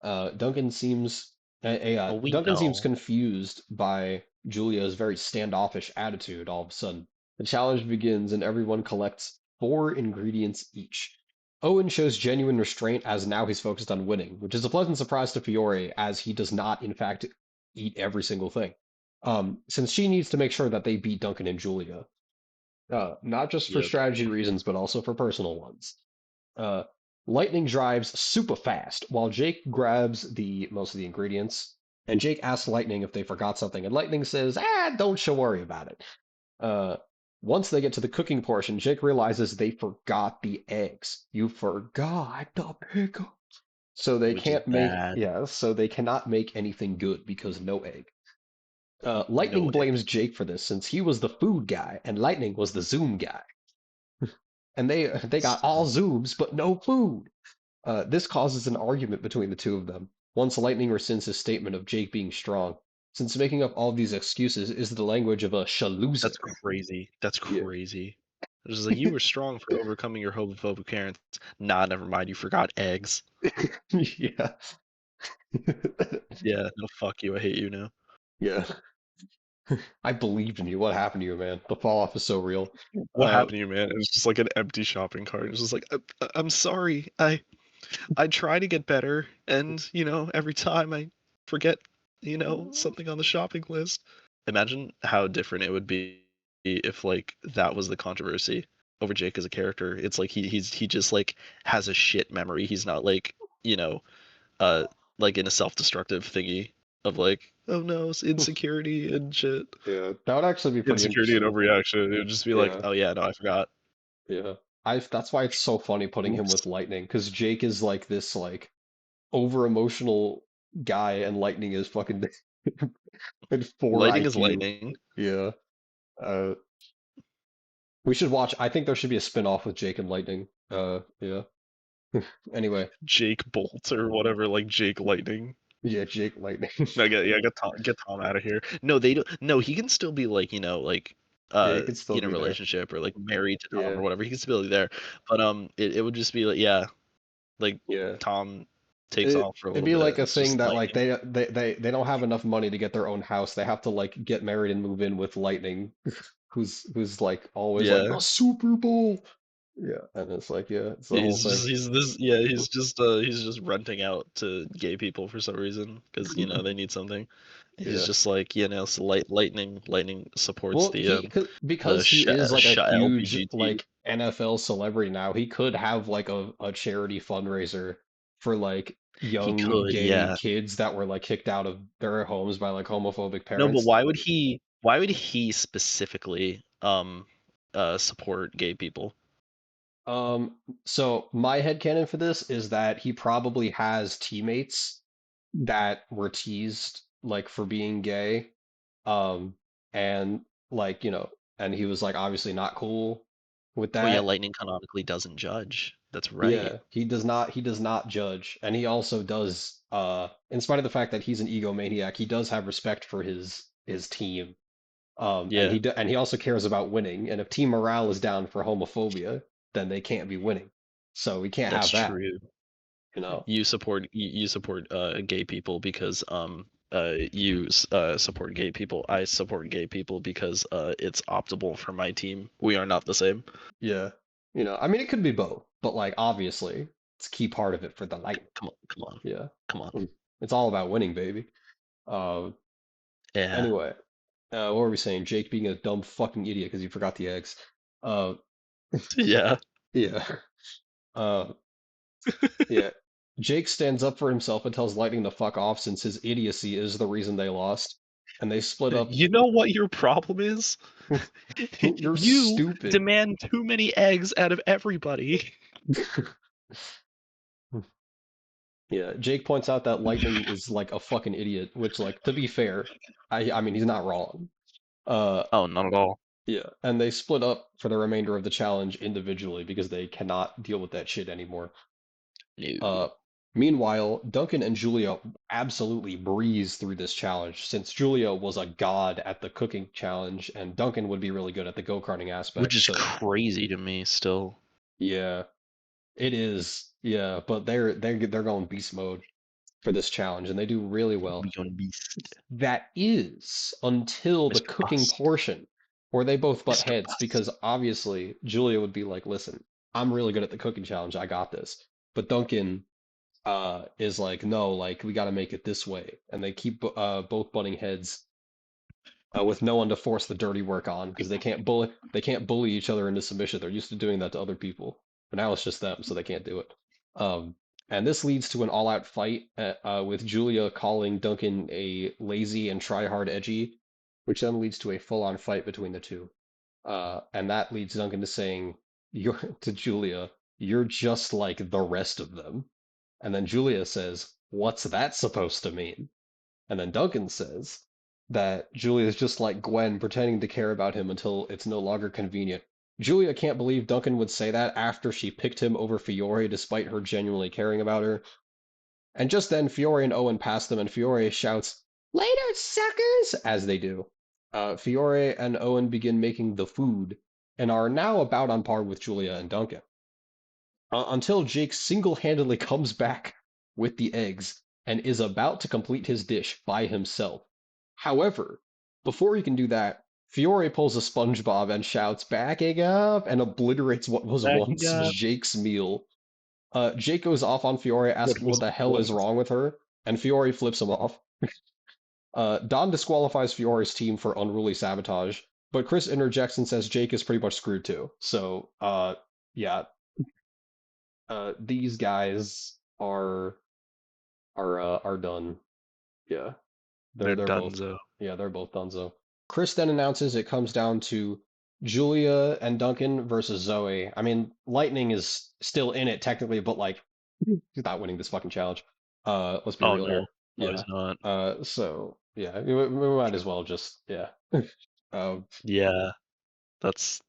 Duncan seems confused by Julia's very standoffish attitude all of a sudden. The challenge begins and everyone collects 4 ingredients each. Owen shows genuine restraint as now he's focused on winning, which is a pleasant surprise to Fiore as he does not in fact eat every single thing. Since she needs to make sure that they beat Duncan and Julia. Not just for strategy reasons, but also for personal ones. Lightning drives super fast while Jake grabs the most of the ingredients. And Jake asks Lightning if they forgot something, and Lightning says, don't you worry about it. Uh, Once they get to the cooking portion, Jake realizes they forgot the eggs. You forgot the pickle. So they Which is can't make, bad. so they cannot make anything good because no egg. No Lightning egg. blames Jake for this since he was the food guy and Lightning was the Zoom guy. And they got all Zooms but no food. This causes an argument between the two of them. Once Lightning rescinds his statement of Jake being strong, since making up all these excuses is the language of a shaluser. That's crazy. That's Yeah. crazy. It's just like, you were strong for overcoming your homophobic parents. Nah, never mind. You forgot eggs. Yeah. Yeah, no, fuck you. I hate you now. Yeah. I believed in you. What happened to you, man? The fall off is so real. What happened to you, man? It's just like an empty shopping cart. It's just like, I'm sorry. I try to get better, and every time I forget, something on the shopping list. Imagine how different it would be if like that was the controversy over Jake as a character. It's like he just like has a shit memory. He's not like, uh like in a self-destructive thingy of like, oh no, it's insecurity and shit. Yeah, that would actually be pretty Insecurity and interesting. overreaction. It would just be like, Yeah. oh yeah, no, I forgot. Yeah. That's why it's so funny putting him Oops. with Lightning, because Jake is like this like over emotional guy and Lightning is fucking and 4 Lightning is IQ. lightning. Yeah. Uh we should watch. I think there should be a spin-off with Jake and Lightning. Yeah. Anyway, Jake Bolt or whatever, like Jake Lightning. yeah, Jake Lightning. Get Tom out of here. No, they don't. No, he can still be like, like Yeah, he could still in a be there. relationship or like married to Tom Yeah. or whatever. He can still be there, but it would just be like, yeah, like Yeah. Tom takes off for a It'd little be bit. like And a it's thing just that like Lightning. they don't have enough money to get their own house. They have to like get married and move in with Lightning, who's like always like Yeah, the Super Bowl. Yeah, and it's like it's the whole thing. he's just renting out to gay people for some reason because they need something. He's Yeah. just like, so lightning supports Well, the because he is like a huge LBGT. like NFL celebrity now, he could have like a charity fundraiser for like He young could, gay yeah. kids that were like kicked out of their homes by like homophobic No, but parents. why would he? Why would he specifically support gay people? So my headcanon for this is that he probably has teammates that were teased like for being gay. Um, and like, and he was like obviously not cool with Oh yeah, that. lightning canonically doesn't judge. That's right. Yeah, he does not judge. And he also does in spite of the fact that he's an egomaniac, he does have respect for his team. And Yeah, and he also cares about winning. And if team morale is down for homophobia, then they can't be winning. So we can't that's have that, true. you know. You support gay people because support gay people. I support gay people because it's optimal for my team. We are not the same. Yeah. I mean it could be both, but like obviously it's a key part of it for the light. Come on, come on, Yeah. come on. It's all about winning, baby. Uh, Yeah, anyway, what were we saying? Jake being a dumb fucking idiot because he forgot the eggs. Uh, yeah. yeah. Uh, yeah. Jake stands up for himself and tells Lightning to fuck off since his idiocy is the reason they lost. And they split up. You know what your problem is? You're You stupid. demand too many eggs out of everybody. Yeah, Jake points out that Lightning is like a fucking idiot, which like to be fair, I mean he's not wrong. Oh, not at all. Yeah, and they split up for the remainder of the challenge individually because they cannot deal with that shit anymore. No. Meanwhile, Duncan and Julia absolutely breeze through this challenge since Julia was a god at the cooking challenge and Duncan would be really good at the go-karting aspect. Which is So crazy to me still. yeah, it is. Yeah, but they're going beast mode for this challenge and they do really well. We gonna beast. That is until the Mr. cooking Bust. portion where they both butt Mr. heads Bust. because obviously Julia would be like, "Listen, I'm really good at the cooking challenge. I got this." But Duncan is like, "No, like we got to make it this way." And they keep both butting heads with no one to force the dirty work on because they can't bully each other into submission. They're used to doing that to other people. But now it's just them, so they can't do it. And this leads to an all-out fight with Julia calling Duncan a lazy and try-hard edgy, which then leads to a full-on fight between the two. And that leads Duncan to saying to Julia, "You're just like the rest of them." And then Julia says, "What's that supposed to mean?" And then Duncan says that Julia is just like Gwen, pretending to care about him until it's no longer convenient. Julia can't believe Duncan would say that after she picked him over Fiore despite her genuinely caring about her. And just then, Fiore and Owen pass them, and Fiore shouts, "Later, suckers!" as they do. Fiore and Owen begin making the food, and are now about on par with Julia and Duncan. Until Jake single-handedly comes back with the eggs and is about to complete his dish by himself. However, before he can do that, Fiore pulls a SpongeBob and shouts, "Backing up!" and obliterates what was Backing once up. Jake's meal. Jake goes off on Fiore, asking what was the hell is once. wrong with her, and Fiore flips him off. Don disqualifies Fiore's team for unruly sabotage, but Chris interjects and says Jake is pretty much screwed too. So, yeah, these guys are done. Yeah, They're they're both donezo. they're both donezo. Chris then announces it comes down to Julia and Duncan versus Zoe. I mean, Lightning is still in it technically, but like he's not winning this fucking challenge. Let's be Oh real no, here. no, Yeah. he's not. So yeah, we might as well just Um, Yeah, that's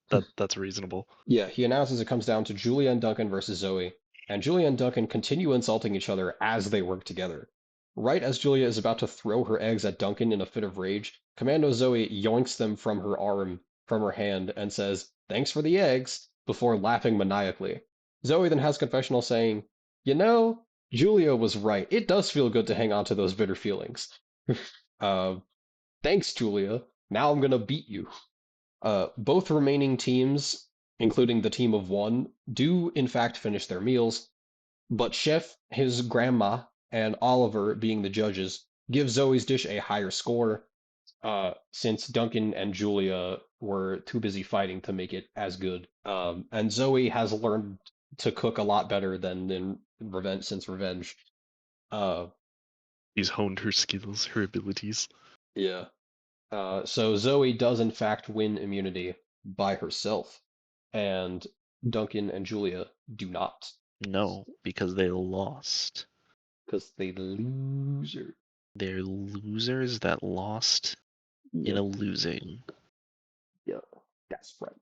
reasonable. yeah, he announces it comes down to Julia and Duncan versus Zoe, and Julia and Duncan continue insulting each other as they work together. Right as Julia is about to throw her eggs at Duncan in a fit of rage, Commando Zoe yoinks them from her hand, and says, "Thanks for the eggs," before laughing maniacally. Zoe then has confessional saying, "You know, Julia was right. It does feel good to hang on to those bitter feelings." uh, Thanks, Julia. Now I'm gonna beat you. Both remaining teams, including the team of one, do in fact finish their meals, but Chef, his grandma, and Oliver, being the judges, give Zoe's dish a higher score, since Duncan and Julia were too busy fighting to make it as good. And Zoe has learned to cook a lot better than in Revenge since Revenge. Uh, She's honed her skills, her abilities. yeah. So Zoe does in fact win immunity by herself, and Duncan and Julia do not, No, because they lost. because they loser. They're losers that lost in Yep, a losing. yep, that's right.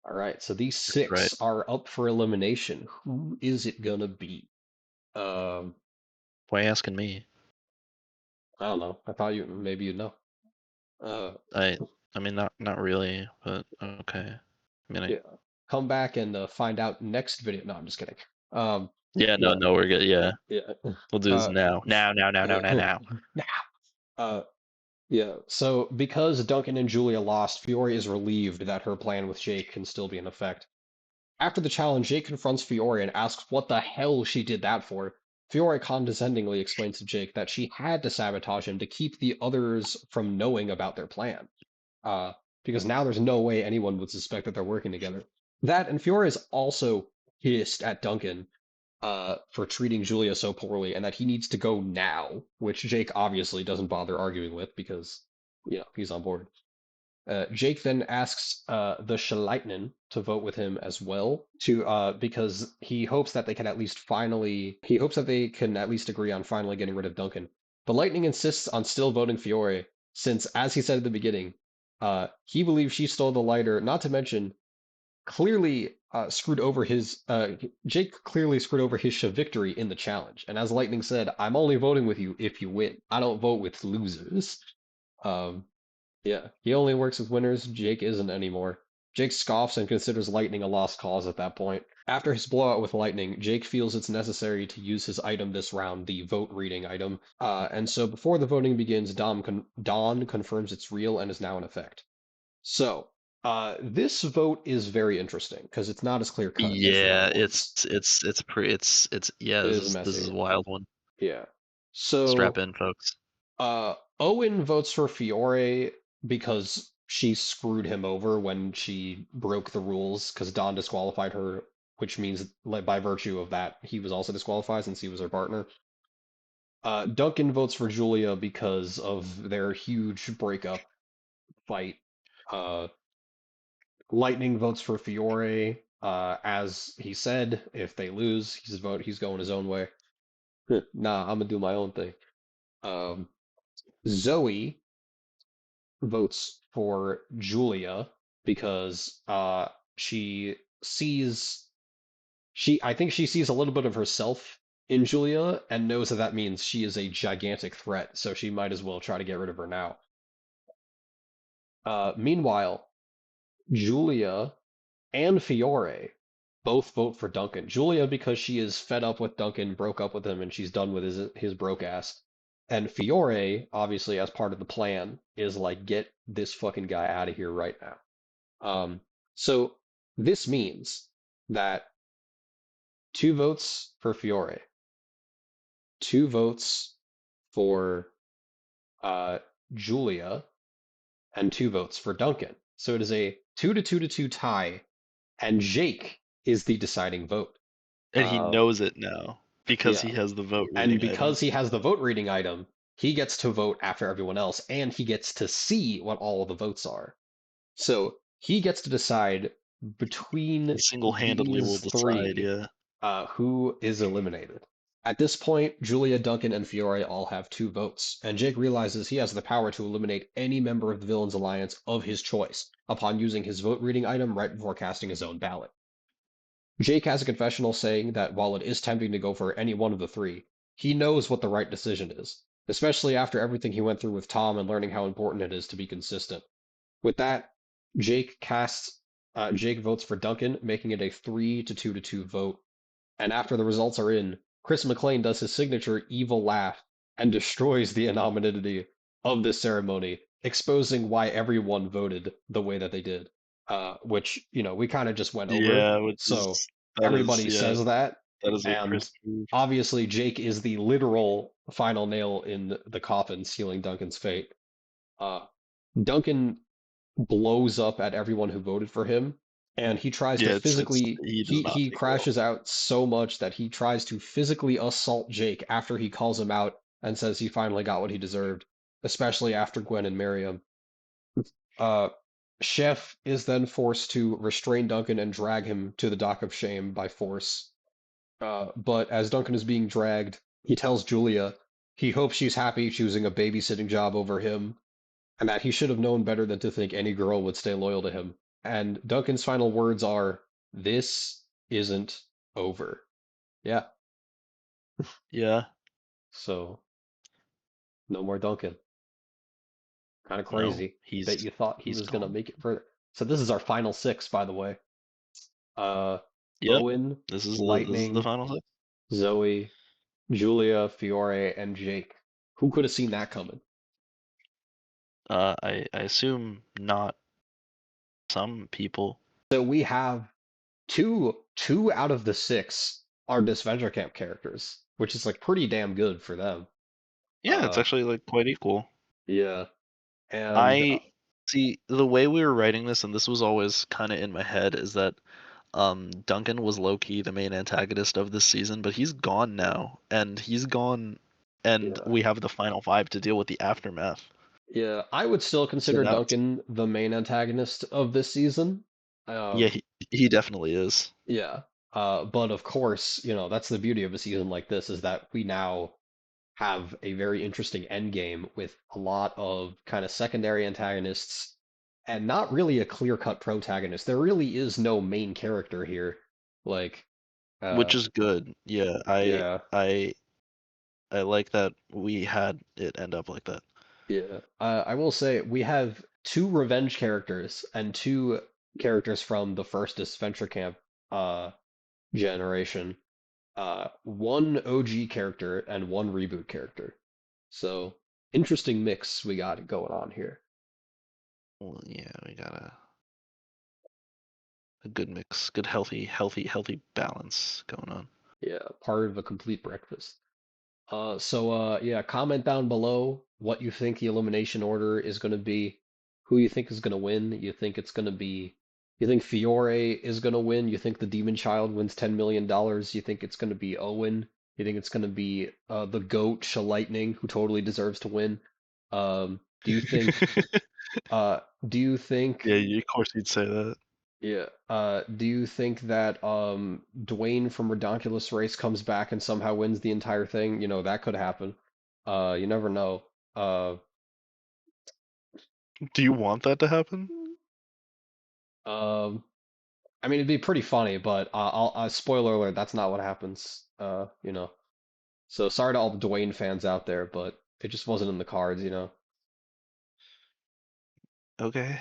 All right, so these That's right. six are up for elimination. Who is it gonna be? Um, Why asking me? I don't know. I thought maybe you'd know. Uh, I mean, not really, but okay. I mean, yeah. Come back and find out next video. No, I'm just kidding. yeah, Yeah, no, we're good. Yeah, yeah. we'll do this now. Now. Now. Yeah, so because Duncan and Julia lost, Fiore is relieved that her plan with Jake can still be in effect. After the challenge, Jake confronts Fiore and asks what the hell she did that for. Fiore condescendingly explains to Jake that she had to sabotage him to keep the others from knowing about their plan. Uh, because now there's no way anyone would suspect that they're working together. That, and Fiore is also pissed at Duncan for treating Julia so poorly, and that he needs to go now, which Jake obviously doesn't bother arguing with because, he's on board. Jake then asks the Schleitnen to vote with him as well, because he hopes that they can at least agree on finally getting rid of Duncan. But Lightning insists on still voting Fiore, since, as he said at the beginning, he believes she stole the lighter, not to mention clearly screwed over his Jake clearly screwed over his victory in the challenge. And as Lightning said, "I'm only voting with you if you win. I don't vote with losers." Um, yeah, he only works with winners. Jake isn't anymore. Jake scoffs and considers Lightning a lost cause at that point. After his blowout with Lightning, Jake feels it's necessary to use his item this round, the vote reading item. And so before the voting begins, Dawn confirms it's real and is now in effect. So, this vote is very interesting because it's not as clear cut as the Yeah, other ones. it's pretty yeah. It This is is messy. a wild one. Yeah. Strap So, in, folks. Owen votes for Fiore because she screwed him over when she broke the rules because Dawn disqualified her which means by virtue of that, he was also disqualified since he was her partner. Duncan votes for Julia because of their huge breakup fight. Uh, Lightning votes for Fiore. As he said, if they lose, he's going his own way. Nah, I'm gonna do my own thing. Um, Zoe votes for Julia because she sees I think she sees a little bit of herself in Julia and knows that that means she is a gigantic threat, so she might as well try to get rid of her now. Meanwhile, Julia and Fiore both vote for Duncan. Julia because she is fed up with Duncan, broke up with him, and she's done with his broke ass. And Fiore, obviously as part of the plan, is like, get this fucking guy out of here right now. So this means that 2 votes for Fiore, 2 votes for Julia, and 2 votes for Duncan. So it is a 2-2 tie, and Jake is the deciding vote. And he knows it now because yeah. he has the vote And reading because item. he has the vote reading item, he gets to vote after everyone else, and he gets to see what all of the votes are. So he gets to decide between He single-handedly will these decide, 3 yeah. who is eliminated. At this point, Julia, Duncan, and Fiore all have 2 votes, and Jake realizes he has the power to eliminate any member of the Villains Alliance of his choice upon using his vote reading item right before casting his own ballot. Jake has a confessional saying that while it is tempting to go for any one of the 3, he knows what the right decision is, especially after everything he went through with Tom and learning how important it is to be consistent. With that, Jake votes for Duncan, making it a 3-2 vote. And after the results are in, Chris McClane does his signature evil laugh and destroys the anonymity of this ceremony, exposing why everyone voted the way that they did. Which, we kind of just went over. Yeah, So that everybody is says that, a and crisp move. obviously Jake is the literal final nail in the coffin, sealing Duncan's fate. Duncan blows up at everyone who voted for him, and he tries to Yeah, physically he does not he take well. crashes out so much that he tries to physically assault Jake after he calls him out and says he finally got what he deserved, especially after Gwen and Miriam. Chef is then forced to restrain Duncan and drag him to the dock of shame by force. But as Duncan is being dragged, he tells Julia he hopes she's happy choosing a babysitting job over him, and that he should have known better than to think any girl would stay loyal to him. And Duncan's final words are, "This isn't over." Yeah. Yeah. So, no more Duncan. Kind of No, crazy that you thought he he's was going to gone. make it further. So this is our final 6, by the way. Yep. Owen, This is Lightning, the final 6. Zoe, Julia, Fiore, and Jake. Who could have seen that coming? I assume not some people. So we have two out of the 6 are Disventure Camp characters, which is like pretty damn good for them. Yeah, it's actually like quite equal. Yeah. And I see the way we were writing this, and this was always kind of in my head, is that Duncan was low-key the main antagonist of this season, but he's gone now, and we have the final 5 to deal with the aftermath. yeah, I would still consider Duncan the main antagonist of this season. Yeah, he definitely is. Yeah. But of course, that's the beauty of a season like this, is that we now have a very interesting end game with a lot of kind of secondary antagonists and not really a clear-cut protagonist. There really is no main character here. Like, Which is good. Yeah, yeah, I like that we had it end up like that. yeah. I will say we have 2 revenge characters and 2 characters from the first Adventure Camp generation. 1 OG character and 1 reboot character. So, interesting mix we got going on here. Well, yeah, we got a good mix, good healthy balance going on. Yeah, part of a complete breakfast. Yeah, comment down below what you think the elimination order is going to be, who you think is going to win. You think it's going to be You think Fiore is gonna win? You think the Demon Child wins $10 million? You think it's gonna be Owen? You think it's gonna be the GOAT, Lightning, who totally deserves to win? Do you think uh do you think Yeah, of course you'd say that. yeah do you think that Dwayne from Redonkulous Race comes back and somehow wins the entire thing? You know, that could happen. You never know. Uh Do you want that to happen? um I mean, it'd be pretty funny, but spoiler alert, that's not what happens. You know. So sorry to all the Dwayne fans out there, but it just wasn't in the cards, you know. Okay.